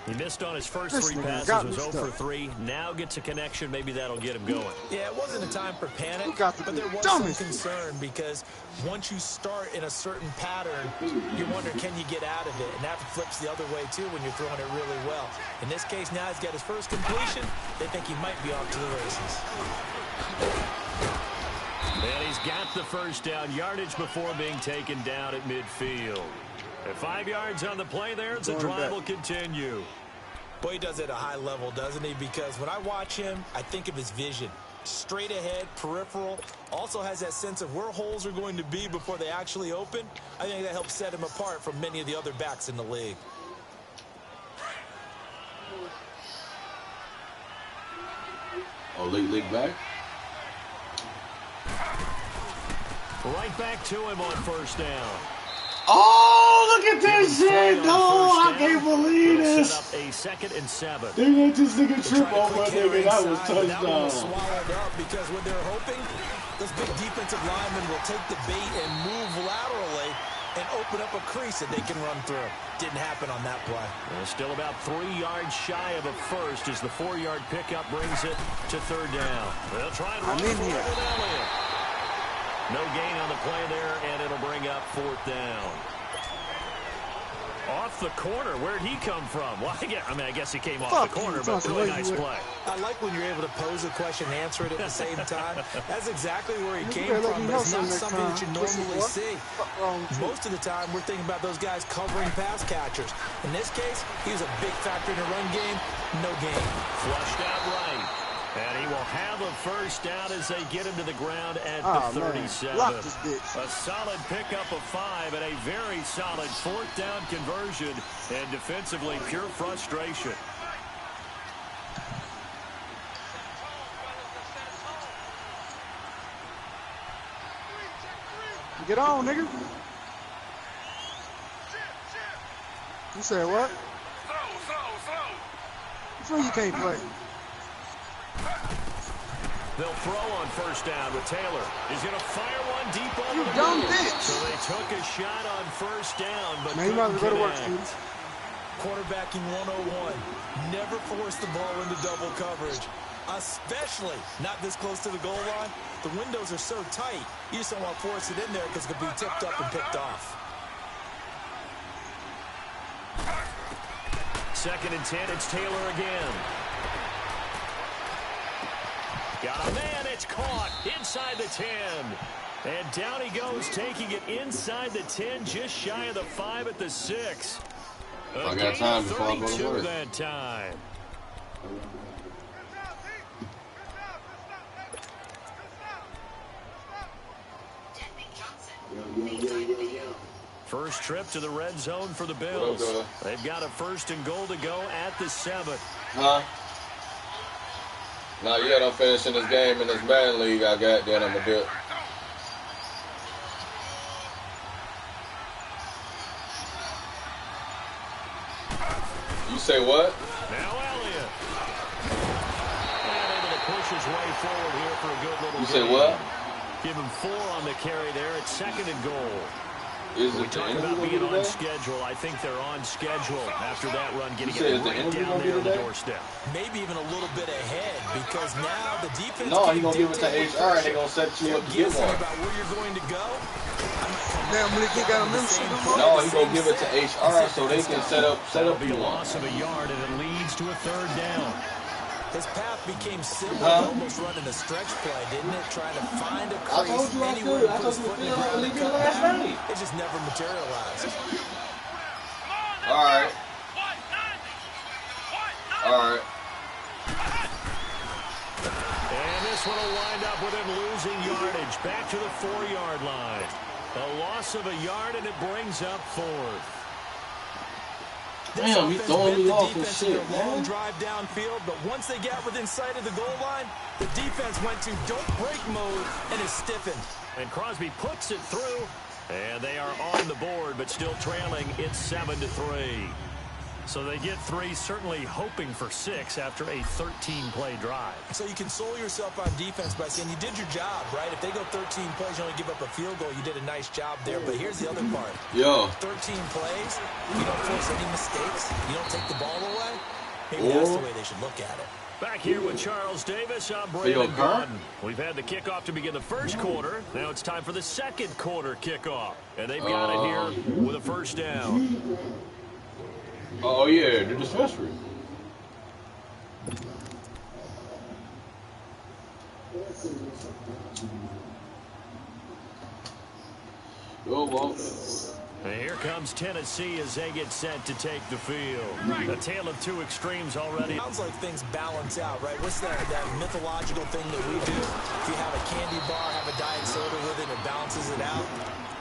[SPEAKER 3] He missed on his first 3 passes, was 0 for 3. Now gets a connection. Maybe that'll get him going.
[SPEAKER 4] Yeah, it wasn't a time for panic, but there was some concern because once you start in a certain pattern, you wonder, can you get out of it? And that flips the other way, too, when you're throwing it really well. In this case, now he's got his first completion. They think he might be off to the races.
[SPEAKER 3] And he's got the first down, yardage before being taken down at midfield. At 5 yards on the play there, the drive will continue.
[SPEAKER 4] Boy, he does it at a high level, doesn't he? Because when I watch him, I think of his vision. Straight ahead, peripheral. Also has that sense of where holes are going to be before they actually open. I think that helps set him apart from many of the other backs in the league.
[SPEAKER 2] Oh, league back?
[SPEAKER 3] Right back to him on first down.
[SPEAKER 2] Oh, look at this shit, dog! I can't believe this.
[SPEAKER 3] Set up a 2nd and 7.
[SPEAKER 2] They let this nigga trip over a nigga. That was touchdown.
[SPEAKER 4] Swallowed up because what they're hoping, those big defensive linemen will take the bait and move laterally and open up a crease that they can run through. Didn't happen on that play.
[SPEAKER 3] Still about 3 yards shy of a first as the 4-yard pickup brings it to 3rd down. They'll try and run for it with Elliott. No gain on the play there, and it'll bring up 4th down. Off the corner, where'd he come from? Well, I guess he came off the corner, but really nice play.
[SPEAKER 4] I like when you're able to pose a question and answer it at the same time. That's exactly where he came from, but it's not something that you normally see. Most of the time, we're thinking about those guys covering pass catchers. In this case, he was a big factor in the run game. No gain.
[SPEAKER 3] Flushed out right. And he will have a first down as they get him to the ground at the 37. A solid pickup of 5 and a very solid 4th down conversion. And defensively, pure frustration.
[SPEAKER 1] Get on, nigga. You said what? Which one you can't play?
[SPEAKER 3] They'll throw on first down with Taylor. He's going to fire one deep over
[SPEAKER 1] you
[SPEAKER 3] the
[SPEAKER 1] dumb
[SPEAKER 3] middle.
[SPEAKER 1] bitch.
[SPEAKER 3] So they took a shot on first down, but
[SPEAKER 1] man, you might as well go to work, students.
[SPEAKER 4] Quarterbacking 101. Never force the ball into double coverage, especially not this close to the goal line. The windows are so tight, you just don't want to force it in there because it could be tipped up and picked off.
[SPEAKER 3] 2nd and 10, it's Taylor again. Got a man, it's caught inside the 10. And down he goes, taking it inside the 10, just shy of the 5 at the 6.
[SPEAKER 2] I got time before I go to work.
[SPEAKER 3] That time. First trip to the red zone for the Bills. They've got a 1st and goal to go at the 7.
[SPEAKER 2] Huh? Nah, yet I'm finishing this game in this Madden League I got, then I'm going to do it. You say what?
[SPEAKER 3] Now Elliott. And able to push his way forward here for a good little
[SPEAKER 2] You say what?
[SPEAKER 3] Give him 4 on the carry there at 2nd and goal.
[SPEAKER 2] We
[SPEAKER 3] talk about being on schedule. I think they're on schedule after that run, getting it right down there on the doorstep.
[SPEAKER 4] Maybe even a little bit ahead because now the defense.
[SPEAKER 2] No, he's going to give it to HR and they're going to set you up to get one.
[SPEAKER 4] About where you're going to go.
[SPEAKER 1] Damn, when they got a membership.
[SPEAKER 2] No, he's going to give it to HR so they can set up
[SPEAKER 3] be a loss of a yard and it leads to a 3rd down.
[SPEAKER 4] His path became similar to almost running a stretch play, didn't it? Trying to find a crease anywhere to put his foot in the ground and cut back. It just never materialized.
[SPEAKER 2] All right.
[SPEAKER 3] And this one will wind up with him losing yardage. Back to the 4-yard line. A loss of a yard, and it brings up 4th.
[SPEAKER 2] Damn, he's throwing me off and shit, man.
[SPEAKER 4] Long drive downfield, but once they got within sight of the goal line, the defense went to don't break mode and is stiffened.
[SPEAKER 3] And Crosby puts it through, and they are on the board, but still trailing. It's 7-3. So they get 3, certainly hoping for 6 after a 13-play drive.
[SPEAKER 4] So you console yourself on defense by saying you did your job, right? If they go 13 plays, you only give up a field goal, you did a nice job there. But here's the other part.
[SPEAKER 2] Yo.
[SPEAKER 4] 13 plays, you don't force any mistakes, you don't take the ball away. Maybe that's the way they should look at it.
[SPEAKER 3] Back here with Charles Davis, I'm Brandon Gordon. We've had the kickoff to begin the first quarter. Now it's time for the second quarter kickoff. And they've got it here with a first down.
[SPEAKER 2] Oh, yeah, the dispensary. Oh, well.
[SPEAKER 3] And here comes Tennessee as they get set to take the field. A tale of two extremes already.
[SPEAKER 4] Sounds like things balance out, right? What's that mythological thing that we do? If you have a candy bar, have a diet soda with it, it balances it out.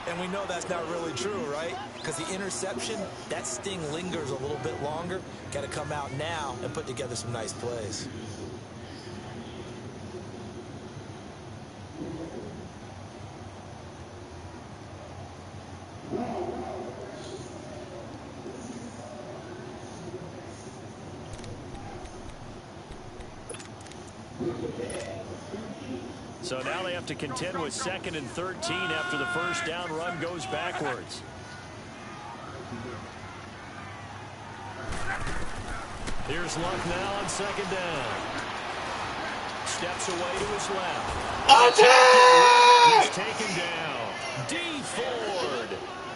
[SPEAKER 4] And we know that's not really true, right? Because the interception, that sting lingers a little bit longer. Got to come out now and put together some nice plays.
[SPEAKER 3] So now they have to contend with 2nd and 13 after the first down run goes backwards. Here's Luck now on 2nd down. Steps away to his left.
[SPEAKER 2] Attack!
[SPEAKER 3] He's taken down. D. Ford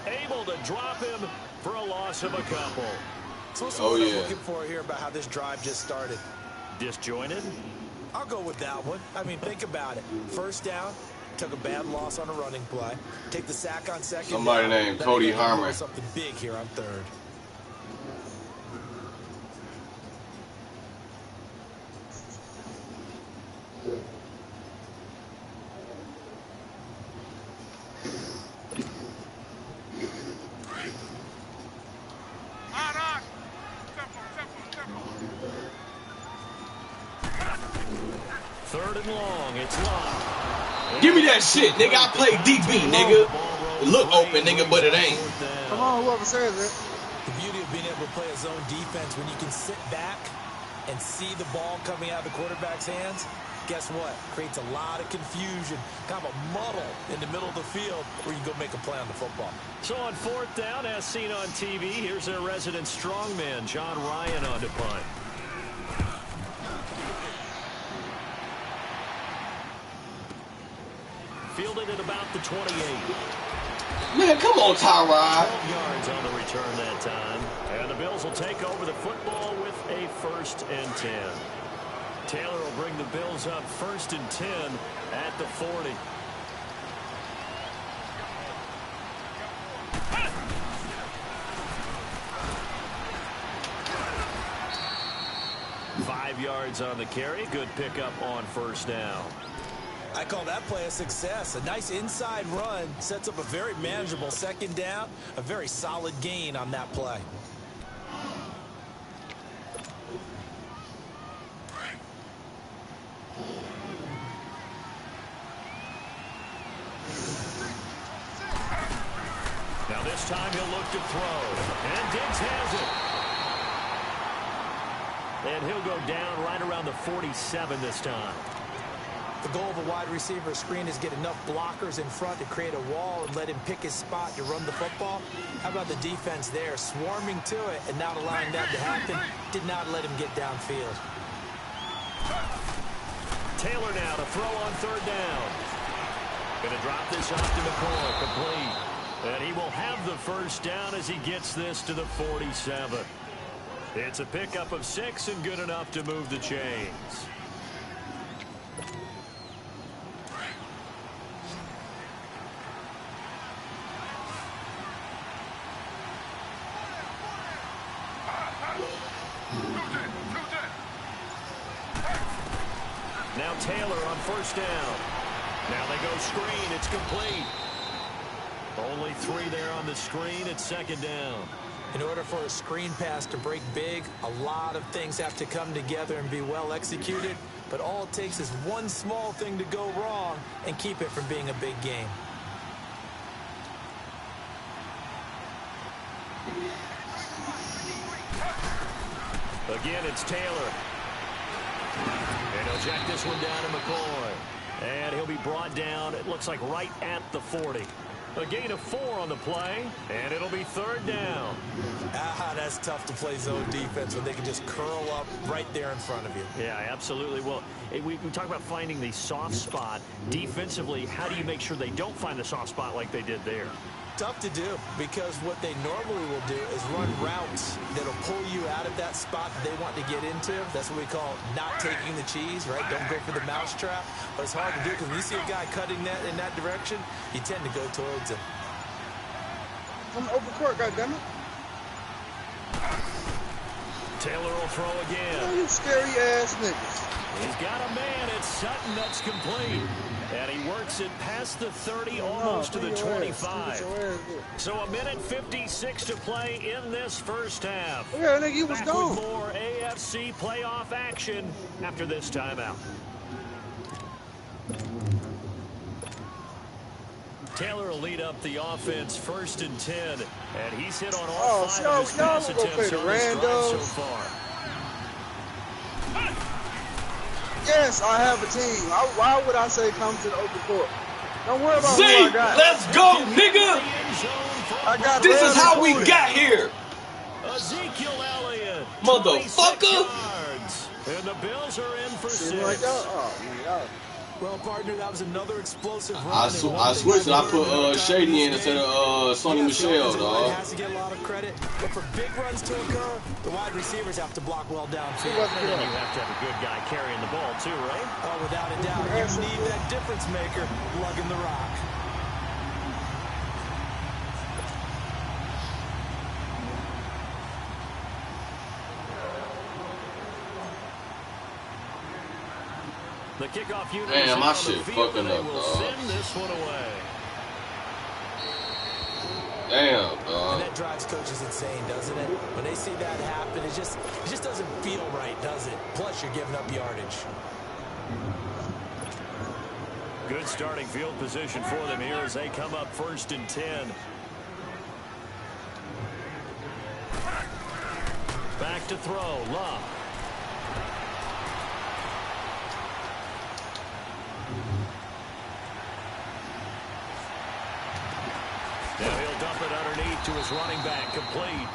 [SPEAKER 3] able to drop him for a loss of a couple.
[SPEAKER 4] So what's what I'm looking for here about how this drive just started?
[SPEAKER 3] Disjointed?
[SPEAKER 4] I'll go with that one. I mean, think about it. First down, took a bad loss on a running play. Take the sack on 2nd.
[SPEAKER 2] Somebody named Cody Harmer.
[SPEAKER 4] Something big here on 3rd.
[SPEAKER 2] Give me that shit, nigga. I play DB, nigga. It look open, nigga, but it ain't.
[SPEAKER 1] Come on, whoever says it.
[SPEAKER 4] The beauty of being able to play a zone defense when you can sit back and see the ball coming out of the quarterback's hands, guess what? Creates a lot of confusion, kind of a muddle in the middle of the field where you go make a play on the football.
[SPEAKER 3] So on 4th down, as seen on TV, here's their resident strongman, John Ryan, on to punt. Fielded at about the 28.
[SPEAKER 2] Man, come on, Tyrod.
[SPEAKER 3] 12 yards on the return that time. And the Bills will take over the football with a 1st and 10. Taylor will bring the Bills up 1st and 10 at the 40. Five yards on the carry. Good pickup on 1st down.
[SPEAKER 4] I call that play a success. A nice inside run sets up a very manageable 2nd down. A very solid gain on that play.
[SPEAKER 3] Now this time he'll look to throw. And Diggs has it. And he'll go down right around the 47 this time.
[SPEAKER 4] The goal of a wide receiver screen is get enough blockers in front to create a wall and let him pick his spot to run the football. How about the defense there, swarming to it and not allowing that to happen? Did not let him get downfield.
[SPEAKER 3] Taylor now to throw on 3rd down. Going to drop this off to McCoy, complete. And he will have the 1st down as he gets this to the 47. It's a pickup of 6 and good enough to move the chains. Now Taylor on 1st down. Now they go screen. It's complete. Only 3 there on the screen. It's 2nd down.
[SPEAKER 4] In order for a screen pass to break big, a lot of things have to come together and be well executed. But all it takes is one small thing to go wrong and keep it from being a big game.
[SPEAKER 3] Again, it's Taylor. And he'll jack this one down to McCoy. And he'll be brought down, it looks like right at the 40. A gain of 4 on the play, and it'll be 3rd down.
[SPEAKER 4] That's tough to play zone defense when they can just curl up right there in front of you.
[SPEAKER 3] Yeah, absolutely. Well, we talk about finding the soft spot. Defensively, how do you make sure they don't find the soft spot like they did there?
[SPEAKER 4] Tough to do, because what they normally will do is run routes that'll pull you out of that spot that they want to get into. That's what we call not taking the cheese, right? Don't go for the mousetrap. But it's hard to do because when you see a guy cutting that in that direction, you tend to go towards him.
[SPEAKER 1] I'm open court, goddammit.
[SPEAKER 3] Taylor will throw again.
[SPEAKER 1] Oh, you scary ass niggas.
[SPEAKER 3] He's got a man. It's Sutton. That's complete. And he works it past the 30, almost to the 25. So a minute 56 to play in this first half.
[SPEAKER 1] Yeah, nigga, you was
[SPEAKER 3] Back
[SPEAKER 1] gone.
[SPEAKER 3] with more AFC playoff action after this timeout. Taylor will lead up the offense 1st and 10. And he's hit on all 5 of his pass attempts on this drive so far.
[SPEAKER 1] Yes, I have a team. Why would I say come to the open court? Don't worry about who I got.
[SPEAKER 2] Let's go, nigga!
[SPEAKER 1] I got
[SPEAKER 2] this is how we got here.
[SPEAKER 3] Ezekiel Elliott,
[SPEAKER 2] motherfucker!
[SPEAKER 3] And the Bills are in for 6.
[SPEAKER 1] Like that? Oh, man,
[SPEAKER 4] well, partner, that was another explosive run.
[SPEAKER 2] I switched and I put Shady in instead of Sonny Michel, dog.
[SPEAKER 4] Has to get a lot of credit, but for big runs to occur, the wide receivers have to block well downfield.
[SPEAKER 3] And then you have to have a good guy carrying the ball too, right?
[SPEAKER 4] Oh, without a doubt. You need that difference maker lugging the rock.
[SPEAKER 3] The kickoff unit.
[SPEAKER 2] Damn, my shit fucking up,
[SPEAKER 3] will
[SPEAKER 2] dog.
[SPEAKER 3] send this one away.
[SPEAKER 2] Damn, dog.
[SPEAKER 4] And that drives coaches insane, doesn't it? When they see that happen, it just doesn't feel right, does it? Plus, you're giving up yardage.
[SPEAKER 3] Good starting field position for them here as they come up 1st and 10. Back to throw, Love. Now he'll dump it underneath to his running back, complete.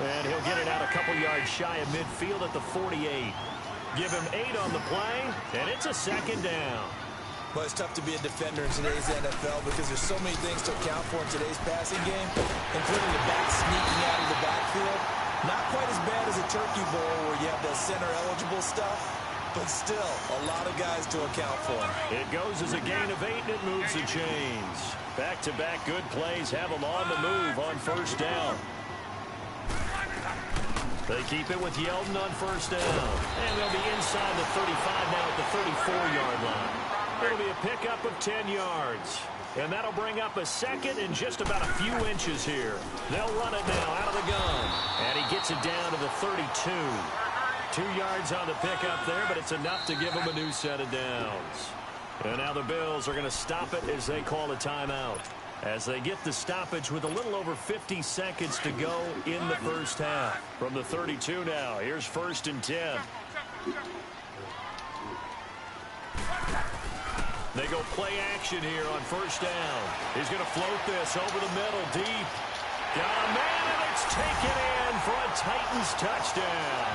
[SPEAKER 3] And he'll get it out a couple yards shy of midfield at the 48. Give him 8 on the play, and it's a 2nd down.
[SPEAKER 4] Well, it's tough to be a defender in today's NFL because there's so many things to account for in today's passing game, including the back sneaking out of the backfield. Not quite as bad as a turkey bowl where you have the center-eligible stuff, but still a lot of guys to account for.
[SPEAKER 3] It goes as a gain of 8, and it moves the chains. Back-to-back good plays have them on the move on 1st down. They keep it with Yeldon on 1st down. And they'll be inside the 35 now at the 34-yard line. It'll be a pickup of 10 yards. And that'll bring up a 2nd and just about a few inches here. They'll run it now out of the gun. And he gets it down to the 32. 2 yards on the pickup there, but it's enough to give him a new set of downs. And now the Bills are going to stop it as they call a timeout. As they get the stoppage with a little over 50 seconds to go in the first half. From the 32 now, here's 1st and 10. They go play action here on 1st down. He's going to float this over the middle, deep. Got a man, and it's taken in for a Titans touchdown.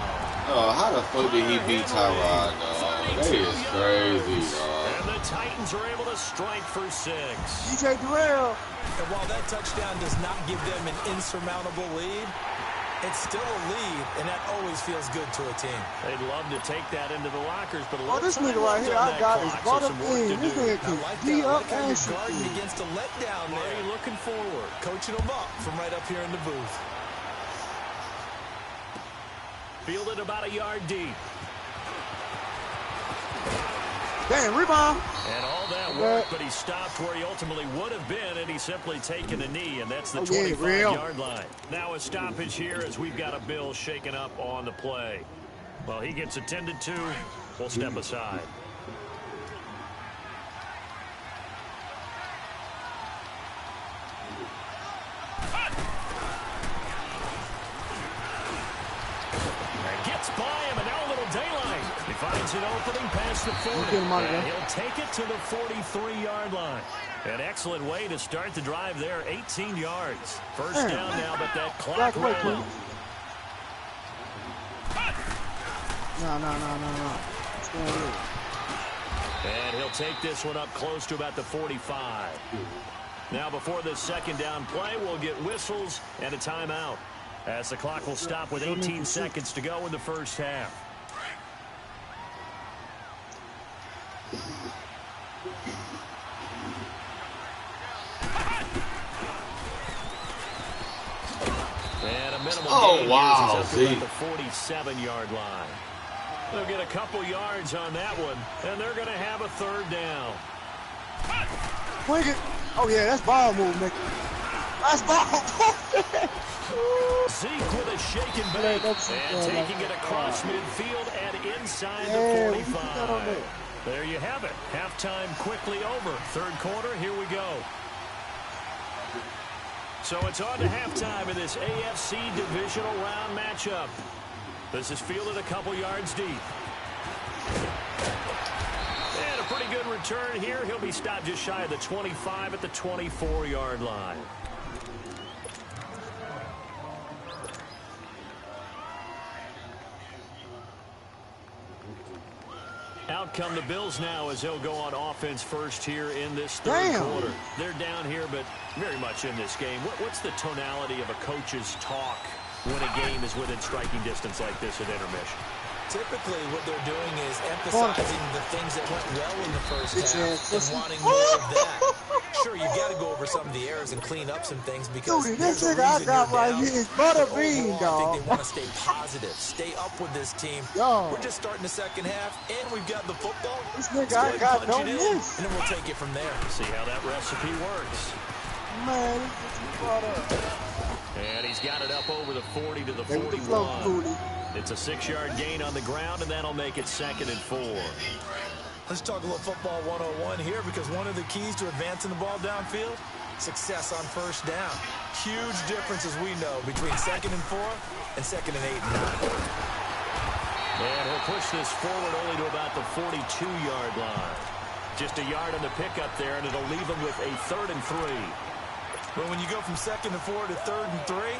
[SPEAKER 2] Oh, how the fuck did he beat Tyrod, dog? That is crazy, dog.
[SPEAKER 3] And the Titans are able to strike for 6.
[SPEAKER 1] DJ Durrell.
[SPEAKER 4] And while that touchdown does not give them an insurmountable lead, it's still a lead, and that always feels good to a team.
[SPEAKER 3] They'd love to take that into the lockers, but a
[SPEAKER 1] Oh,
[SPEAKER 3] little
[SPEAKER 1] this
[SPEAKER 3] time
[SPEAKER 1] nigga right
[SPEAKER 3] left
[SPEAKER 1] here,
[SPEAKER 3] on
[SPEAKER 1] I
[SPEAKER 3] that
[SPEAKER 1] got
[SPEAKER 3] clock,
[SPEAKER 1] is brought
[SPEAKER 3] so
[SPEAKER 1] up
[SPEAKER 3] some work
[SPEAKER 1] in.
[SPEAKER 3] to
[SPEAKER 1] This
[SPEAKER 3] do.
[SPEAKER 1] nigga can D up and
[SPEAKER 4] you're
[SPEAKER 1] shoot.
[SPEAKER 4] guarding against a letdown
[SPEAKER 3] What are
[SPEAKER 4] there.
[SPEAKER 3] you looking forward?
[SPEAKER 4] Coaching them up from right up here in the booth.
[SPEAKER 3] Fielded about a yard deep.
[SPEAKER 1] Damn, rebound.
[SPEAKER 3] And all that work, but he stopped where he ultimately would have been, and he's simply taken a knee, and that's the 25-yard line. Now a stoppage here as we've got a Bill shaken up on the play. Well, he gets attended to. We'll step aside. And gets by finds an opening past the 40. And he'll take it to the 43-yard line. An excellent way to start the drive there, 18 yards. First down now, but that clock rolling.
[SPEAKER 1] No. What's going on?
[SPEAKER 3] And he'll take this one up close to about the 45. Now before this second down play, we'll get whistles and a timeout, as the clock will stop with 18 seconds to go in the first half. And a minimal gain
[SPEAKER 2] wow,
[SPEAKER 3] is up to about the 47-yard line. They'll get a couple yards on that one, and they're going to have a third down.
[SPEAKER 1] Oh, yeah, that's ball movement. That's ball movement.
[SPEAKER 3] Zeke with a shake and bake, and taking it across midfield and inside the 45. There you have it. Halftime quickly over. Third quarter, here we go. So it's on to halftime in this AFC divisional round matchup. This is fielded a couple yards deep. And a pretty good return here. He'll be stopped just shy of the 25 at the 24-yard line. Out come the Bills now as they'll go on offense first here in this third quarter. They're down here, but very much in this game. What's the tonality of a coach's talk when a game is within striking distance like this at intermission?
[SPEAKER 4] Typically, what they're doing is emphasizing the things that went well in the first half and wanting more of that. Sure, you got to go over some of the errors and clean up some things because there's a reason
[SPEAKER 1] I got right
[SPEAKER 4] down.
[SPEAKER 1] here is butterbean,
[SPEAKER 4] Overall, I think they want to stay positive, stay up with this team. We're just starting the second half, and we've got the football.
[SPEAKER 1] This nigga I got no miss.
[SPEAKER 4] And then we'll take it from there.
[SPEAKER 3] See how that recipe works.
[SPEAKER 1] Man, this is brought up.
[SPEAKER 3] And he's got it up over the 40 to the 41. It's a 6-yard gain on the ground, and that'll make it 2nd and 4.
[SPEAKER 4] Let's talk a little football 101 here, because one of the keys to advancing the ball downfield, success on first down. Huge difference, as we know, between 2nd and 4 and 2nd and 8 and 9.
[SPEAKER 3] And he'll push this forward only to about the 42-yard line. Just a yard on the pickup there, and it'll leave him with a 3rd and 3.
[SPEAKER 4] But when you go from 2nd and 4 to 3rd and 3,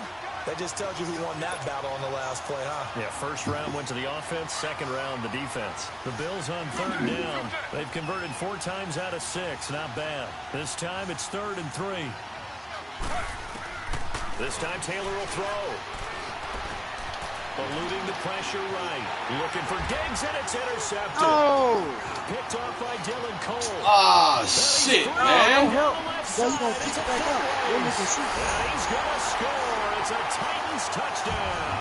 [SPEAKER 4] that just tells you who won that battle on the last play, huh?
[SPEAKER 3] Yeah, first round went to the offense, second round the defense. The Bills on 3rd down. They've converted 4 times out of 6. Not bad. This time it's 3rd and 3. This time Taylor will throw. Eluding the pressure right. Looking for Diggs, and it's intercepted.
[SPEAKER 1] Oh!
[SPEAKER 3] Picked off by Dylan Cole.
[SPEAKER 2] Ah, shit, man.
[SPEAKER 1] He's gonna kick it back out.
[SPEAKER 3] And he's gonna score. It's a Titans touchdown.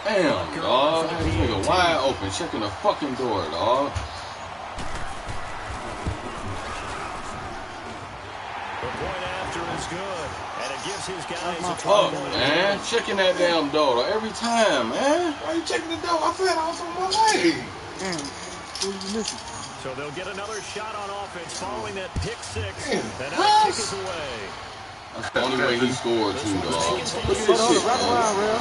[SPEAKER 2] Damn, dog. This nigga wide open, checking the fucking door, dog.
[SPEAKER 3] The point after is good, and it gives his guys a
[SPEAKER 2] Fuck, man. Checking that damn door every time, man. Why you checking the door? I said I was on my way.
[SPEAKER 1] Damn. Who are you missing?
[SPEAKER 3] So they'll get another shot on offense following that pick 6, and that kick is away.
[SPEAKER 2] That's the only way he scored, too, dog. Look at this shit,
[SPEAKER 1] Right
[SPEAKER 2] man.
[SPEAKER 1] around, real.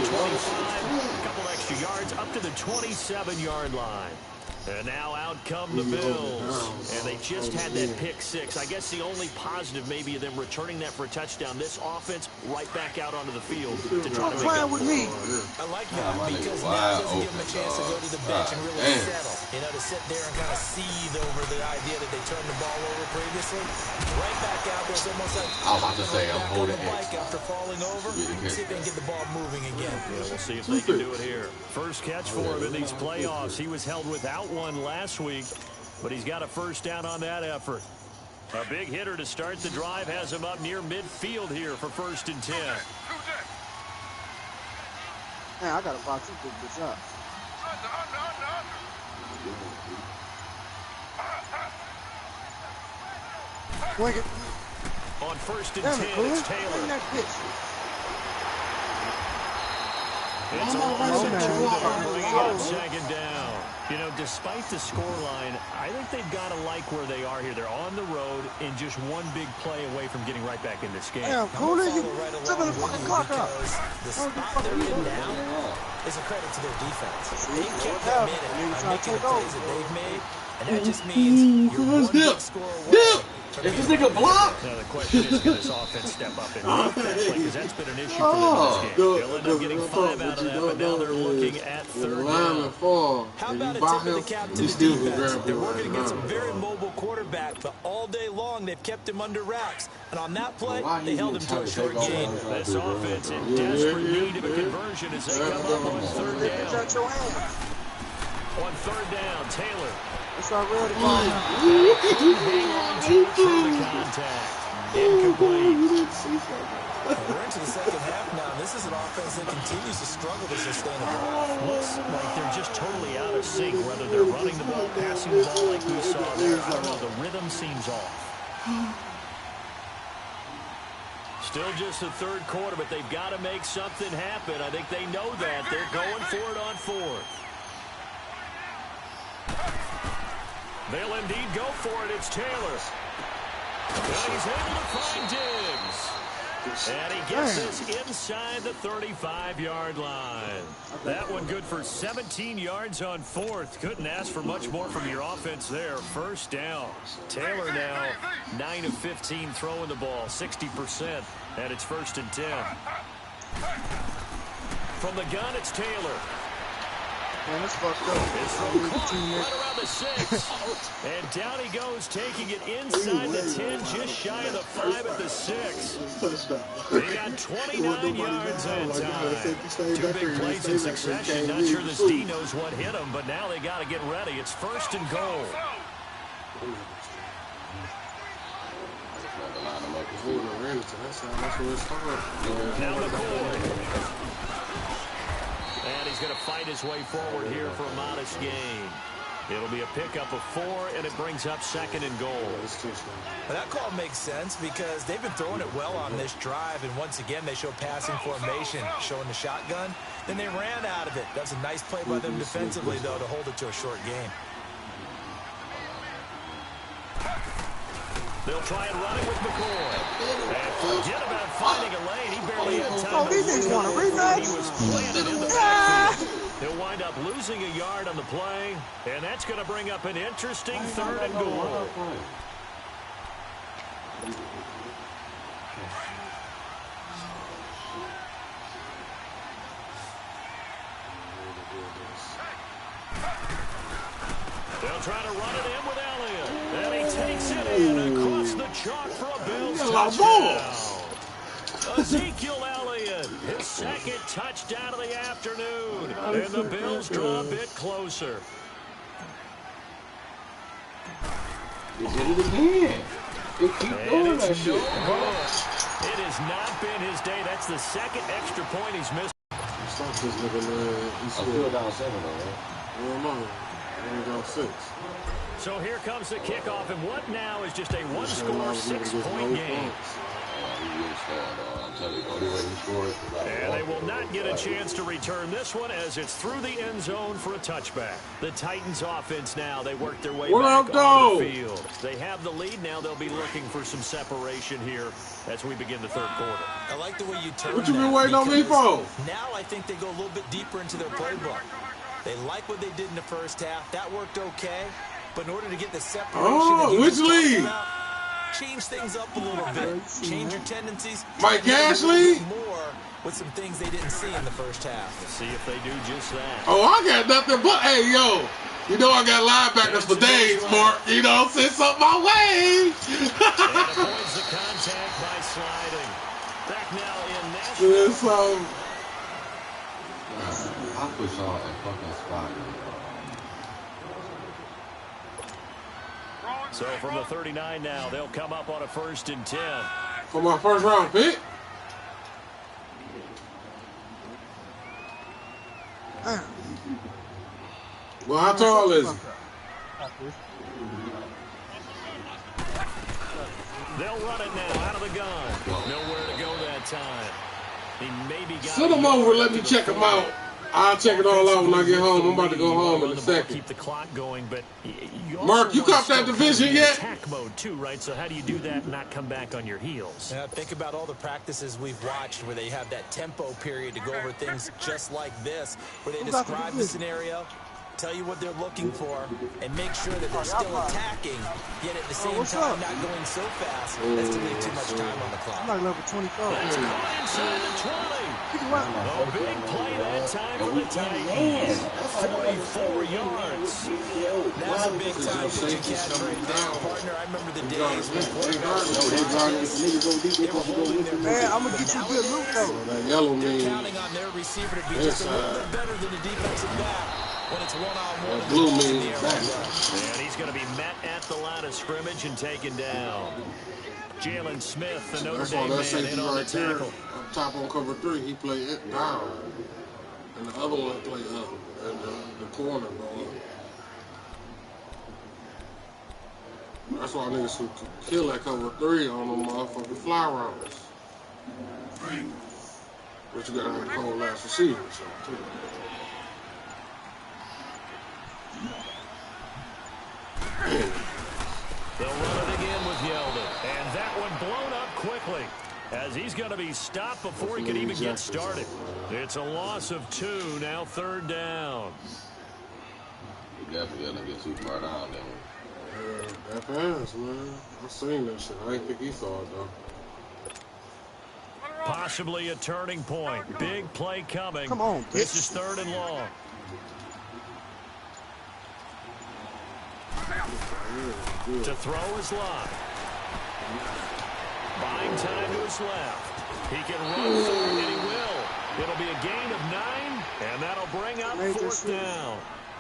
[SPEAKER 3] A couple extra yards up to the 27-yard line. And now out come the Bills. And they just had that pick 6. I guess the only positive maybe of them returning that for a touchdown. This offense right back out onto the field to try to make up.
[SPEAKER 1] with me.
[SPEAKER 4] I like that because now it doesn't give them a chance to go to the bench and really settle. You know, to sit there and kind of seethe over the idea that they turned the ball over previously. Right back out there, it's almost like
[SPEAKER 2] I was about to say, I'm holding it.
[SPEAKER 4] After falling over, see if they can get the ball moving again.
[SPEAKER 3] Yeah, we'll see if they can do it here. First catch for him in these playoffs. He was held without one last week, but he's got a first down on that effort. A big hitter to start the drive has him up near midfield here for 1st and 10.
[SPEAKER 1] Man, I got a box. You pick this up. Wing it.
[SPEAKER 3] On 1st and 10, it's Taylor. It's a long bring on 2nd down. You know, despite the scoreline, I think they've got to like where they are here. They're on the road and just one big play away from getting right back in this game.
[SPEAKER 1] Damn, Cooley, you took the fucking clock out.
[SPEAKER 4] The spot they're in now is a credit to their defense. They kept them in it by making the plays that they've made, and that just means you're one big score away.
[SPEAKER 2] Is this nigga block?
[SPEAKER 3] Now the question is, can this offense step up and make that play? Because that's been an issue for them in this game. They'll end up getting 5 out of that, but now they're looking at 3rd down.
[SPEAKER 4] How about a tip of the cap to the defense? They're working against a very mobile quarterback, but all day long they've kept him under wraps. And on that play, they held him to a short gain.
[SPEAKER 3] This offense in desperate need of a conversion as they come up on 3rd down. On 3rd down, Taylor.
[SPEAKER 1] It's already
[SPEAKER 3] hang on to the contact. Incomplete.
[SPEAKER 4] We're into the second half now. This is an offense that continues to struggle to sustain a ball.
[SPEAKER 3] Looks like they're just totally out of sync, whether they're running the ball, passing the ball like we saw there. I don't know, the rhythm seems off. Still just the 3rd quarter, but they've got to make something happen. I think they know that. They're going for it on 4th. They'll indeed go for it. It's Taylor. And he's able to find Diggs. And he gets this inside the 35-yard line. That one good for 17 yards on 4th. Couldn't ask for much more from your offense there. 1st down. Taylor now 9 of 15 throwing the ball, 60%. And it's 1st and 10. From the gun, it's Taylor.
[SPEAKER 1] Man, it's fucked up.
[SPEAKER 3] It's from right around the 6. And down he goes, taking it inside the 10, just shy of the 5 at the 6. They got 29 yards that time. 2 big plays in succession. Not sure this D knows what hit him, but now they got to get ready. It's 1st and goal. Now McCoy. And he's going to fight his way forward here for a modest gain. It'll be a pickup of 4, and it brings up 2nd and goal.
[SPEAKER 4] Well, that call makes sense because they've been throwing it well on this drive, and once again they show passing formation, showing the shotgun. Then they ran out of it. That's a nice play by them defensively, though, to hold it to a short gain.
[SPEAKER 3] They'll try and run it with McCoy. And forget about finding a lane. He barely had time.
[SPEAKER 1] Oh, these things want a rematch.
[SPEAKER 3] He was planted in the backfield. He'll wind up losing a yard on the play, and that's going to bring up an interesting 3rd and goal. They'll try to run it in with Elliott. And he takes it in across the chalk for a Bills touchdown. Ezekiel Elliott, his 2nd touchdown of the afternoon. And the Bills draw a bit closer.
[SPEAKER 2] He did it again. They keep doing that shit.
[SPEAKER 3] It has not been his day. That's the 2nd extra point he's missed.
[SPEAKER 2] He's still down 7, though, right?
[SPEAKER 3] So here comes the kickoff, and what now is just a 1-score, 6-point game. And they will not get a chance to return this one as it's through the end zone for a touchback. The Titans offense now, they work their way back on the field. They have the lead now. They'll be looking for some separation here as we begin the 3rd quarter.
[SPEAKER 4] I like the way you turn
[SPEAKER 2] What you been waiting on me for?
[SPEAKER 4] Now I think they go a little bit deeper into their playbook. They like what they did in the 1st half. That worked okay. But in order to get the separation
[SPEAKER 2] which league?
[SPEAKER 4] Change things up a little bit. Change your tendencies.
[SPEAKER 2] Mike Ashley?
[SPEAKER 4] More with some things they didn't see in the 1st half.
[SPEAKER 3] Let's see if they do just that.
[SPEAKER 2] Oh, I got nothing but, hey, yo. You know I got linebackers for days, Mark. You know, send something my way.
[SPEAKER 3] And avoids the contact by sliding. Back now in Nashville.
[SPEAKER 8] I put y'all in fucking spot.
[SPEAKER 3] So from the 39 now, they'll come up on a 1st and 10.
[SPEAKER 2] For my 1st round pick? Well, how tall is he?
[SPEAKER 3] They'll run it now out of the gun. Nowhere to go that time. He maybe got
[SPEAKER 2] Send him over and let me check him out.
[SPEAKER 9] I'll check it all out when I get home. I'm about to go home in a second.
[SPEAKER 3] Keep the clock going, but
[SPEAKER 9] Mark, you caught that division yet?
[SPEAKER 3] Attack mode too, right? So how do you do that and not come back on your heels?
[SPEAKER 4] Yeah, think about all the practices we've watched where they have that tempo period to go over things just like this, where they describe the scenario, tell you what they're looking for, and make sure that they're still attacking, yet at the same time not going so fast as to leave too much time on the clock.
[SPEAKER 1] I'm like level 24.
[SPEAKER 3] That's caught inside the 20. A big play that time for the Titans. 44 yards.
[SPEAKER 4] That's a big time that you can't trade down, partner. I remember the days when quarterbacks were holding their
[SPEAKER 1] man, I'm going to get you a good loot, though.
[SPEAKER 9] That yellow means
[SPEAKER 4] counting on their receiver to be just a little bit better than the defensive back when it's one-on-one.
[SPEAKER 9] that blue means back.
[SPEAKER 3] And he's going to be met at the line of scrimmage and taken down. Jalen Smith, the Notre Dame man, in on the tackle.
[SPEAKER 9] Up top on cover 3, he played it down. And the other one played up. And the corner go up. That's why niggas who kill that cover 3 on them motherfucking fly rounds. But you gotta have cold last receiver, so too.
[SPEAKER 3] They'll run it again with Yeldon. And that one blown up quickly as he's going to be stopped before he can even get started. It's a loss of 2, now 3rd down.
[SPEAKER 8] He definitely got to get too far down there.
[SPEAKER 9] Yeah, that pass, man. I seen that shit. I didn't think he saw it, though.
[SPEAKER 3] Possibly a turning point. Big play coming.
[SPEAKER 1] Come on,
[SPEAKER 3] this is 3rd and long. To throw his line. Buying time to his left. He can run for it, and he will. It'll be a gain of 9, and that'll bring up 4th down.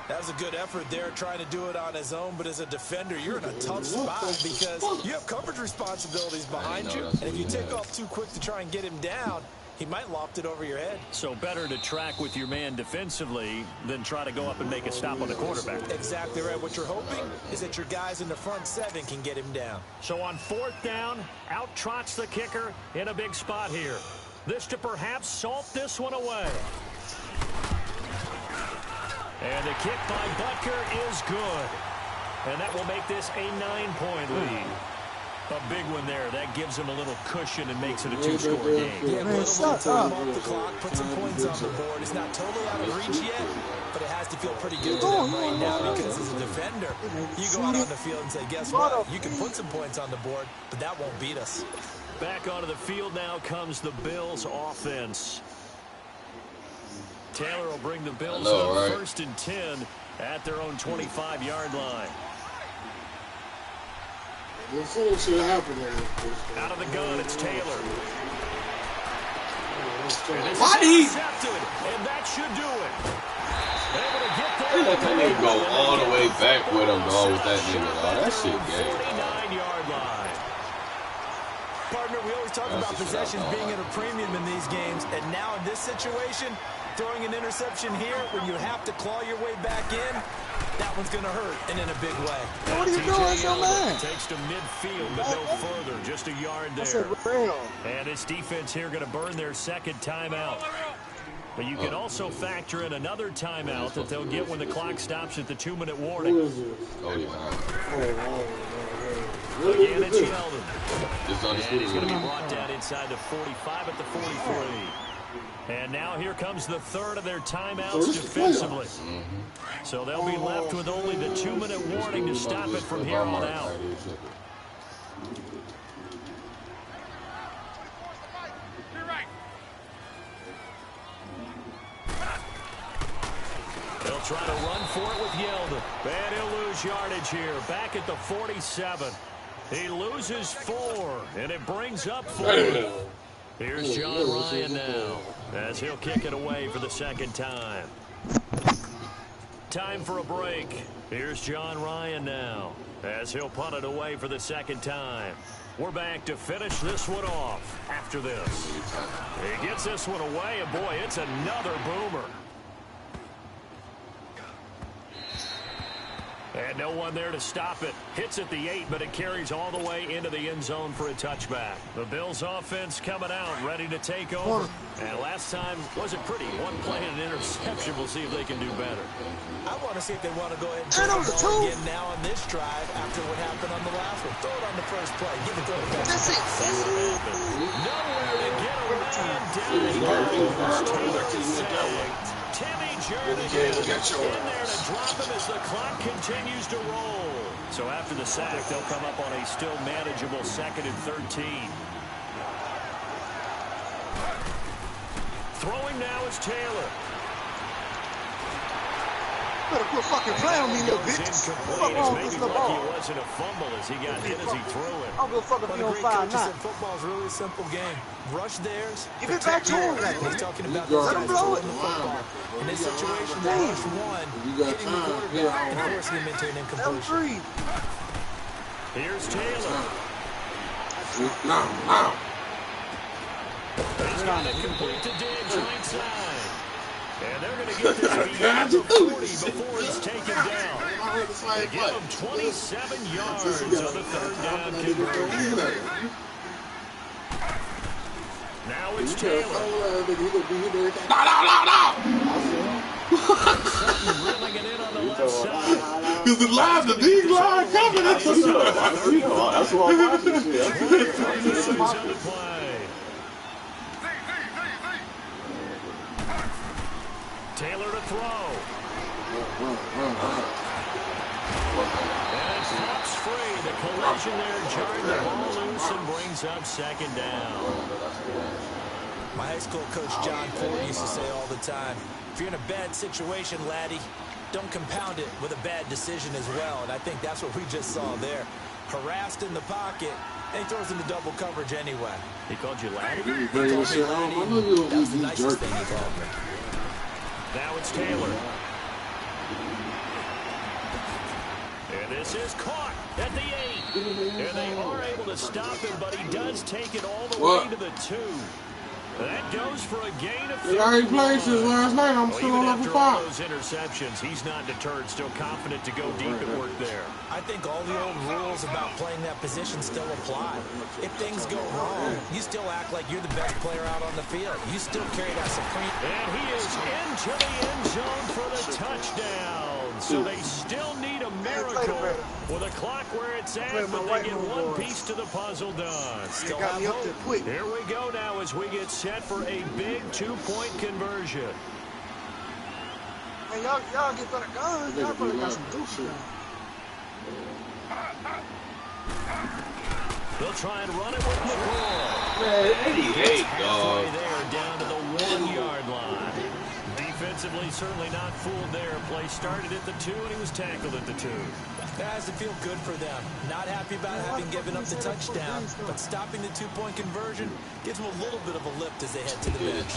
[SPEAKER 4] That was a good effort there, trying to do it on his own, but as a defender, you're in a tough spot because you have coverage responsibilities behind you, and if you take off too quick to try and get him down, he might loft it over your head.
[SPEAKER 3] So better to track with your man defensively than try to go up and make a stop on the quarterback.
[SPEAKER 4] Exactly right. What you're hoping is that your guys in the front 7 can get him down.
[SPEAKER 3] So on 4th down, out trots the kicker in a big spot here. This to perhaps salt this one away. And the kick by Butker is good. And that will make this a 9-point lead. A big one there. That gives him a little cushion and makes it a 2-score game.
[SPEAKER 4] Yeah, man, shut up. Off the clock, put some points on the board. It's not totally out of reach yet, but it has to feel pretty good to them right now because as a defender, you go out on the field and say, guess what? You can put some points on the board, but that won't beat us.
[SPEAKER 3] Back onto the field now comes the Bills offense. Taylor will bring the Bills up 1st and 10 at their own 25-yard line. Out of the gun, it's Taylor.
[SPEAKER 2] Why did he?
[SPEAKER 3] And that should do it. Able to get there.
[SPEAKER 8] They let that nigga go all the way back with him, dog, with that nigga, dog. That shit gay.
[SPEAKER 3] 49-yard line.
[SPEAKER 4] Partner, we always talk about possessions being at a premium in these games, and now in this situation, throwing an interception here when you have to claw your way back in, that one's going to hurt, and in a big way.
[SPEAKER 1] What are you doing, young man?
[SPEAKER 3] Takes to midfield, but no further, just a yard there. And this defense here going to burn their 2nd timeout. But you can also factor in another timeout that they'll get when the clock stops at the 2-minute warning. Again, it's Yeldon. And he's going to be brought down inside the 45 at the 43. And now here comes the 3rd of their timeouts defensively. So they'll be left with only the 2-minute warning to stop it from here on out. They'll try to run for it with Yeldon. And he'll lose yardage here. Back at the 47. He loses 4, and it brings up 4. Here's John Ryan now, as he'll kick it away for the 2nd time. Time for a break. Here's John Ryan now, as he'll punt it away for the 2nd time. We're back to finish this one off after this. He gets this one away, and boy, it's another boomer. And no one there to stop it. Hits at the 8, but it carries all the way into the end zone for a touchback. The Bills offense coming out, ready to take over. And last time wasn't pretty. One play and an interception. We'll see if they can do better.
[SPEAKER 4] I want to see if they want to go ahead and turn the ball again now on this drive after what happened on the last one. Throw it on the first play. Give it to the back.
[SPEAKER 1] That's it.
[SPEAKER 3] Nowhere to get around. Down he goes. Taylor sacked. Timmy Jernigan in there to drop him as the clock continues to roll. So after the sack, they'll come up on a still manageable 2nd and 13. Throwing now is Taylor.
[SPEAKER 1] Better quit fucking playing with me, little bitch. Fuck wrong with this little ball.
[SPEAKER 3] It wasn't a fumble as he got hit as he threw it.
[SPEAKER 1] I'll go fuck if you on 5-9.
[SPEAKER 4] Football's really a simple game. Rush theirs.
[SPEAKER 1] Give it back to him.
[SPEAKER 4] He's talking about those guys throwing the football. In this situation, rush one, hitting the quarterback and forcing him into an incompletion.
[SPEAKER 3] Here's Taylor.
[SPEAKER 9] Now.
[SPEAKER 3] He's got it complete to Diggs right side. And they're going to get this beyond the 40 before he's taken down. They give him 27 yards on the 3rd down conversion. Now it's Taylor. Drilling it in on the left side.
[SPEAKER 9] Because the line, the D line coming. That's
[SPEAKER 8] what I'm watching.
[SPEAKER 3] On the play. Taylor to throw. And Fox free. The collision there jarring the ball loose and brings up 2nd down.
[SPEAKER 4] My high school coach John Ford used to say all the time, if you're in a bad situation, laddie, don't compound it with a bad decision as well. And I think that's what we just saw there. Harassed in the pocket, and he throws into double coverage anyway.
[SPEAKER 3] He called you laddie?
[SPEAKER 4] He called me laddie. That was the nicest thing he called me.
[SPEAKER 3] Now it's Taylor. And this is caught at the 8. And they are able to stop him, but he does take it all the way to the 2. That goes for a gain of 3.
[SPEAKER 9] I already played since last night. I'm still on level 5.
[SPEAKER 3] Those interceptions, he's not deterred, still confident to go deep and work there.
[SPEAKER 4] I think all the old rules about playing that position still apply. If things go wrong, you still act like you're the best player out on the field. You still carry that supreme.
[SPEAKER 3] And he is into the end zone for the touchdown. So they still need a miracle with a clock where it's at, but they get one piece to the puzzle done.
[SPEAKER 1] Still got me up there quick.
[SPEAKER 3] Here we go now as we get set for a big 2-point conversion.
[SPEAKER 1] Hey, y'all get better guns. Y'all probably got some good shit.
[SPEAKER 3] They'll try and run it with McCoy.
[SPEAKER 8] Man, 88, dog.
[SPEAKER 3] There down to the 1-yard line. Defensively, certainly not fooled there. Play started at the 2, and he was tackled at the 2.
[SPEAKER 4] That has to feel good for them. Not happy about having given up the touchdown, but stopping the 2-point conversion gives them a little bit of a lift as they head to the bench.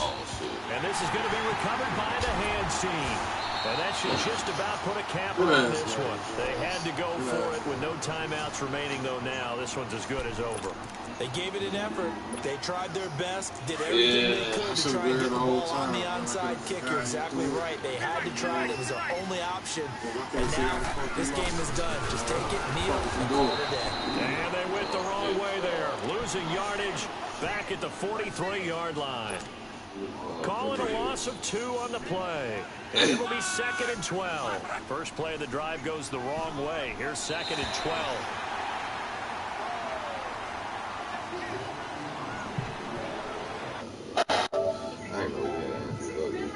[SPEAKER 3] And this is going to be recovered by the hands team. And that should just about put a cap on this one. They had to go for it with no timeouts remaining, though now. This one's as good as over.
[SPEAKER 4] They gave it an effort. They tried their best, did everything they could to try and get the ball on the onside kick. You're exactly right. They had to try it. It was their only option. And now this game is done. Just take it, kneel, and call it a day.
[SPEAKER 3] And they went the wrong way there. Losing yardage back at the 43-yard line. Calling a loss of 2 on the play. And it will be 2nd and 12. First play of the drive goes the wrong way. Here's 2nd and 12.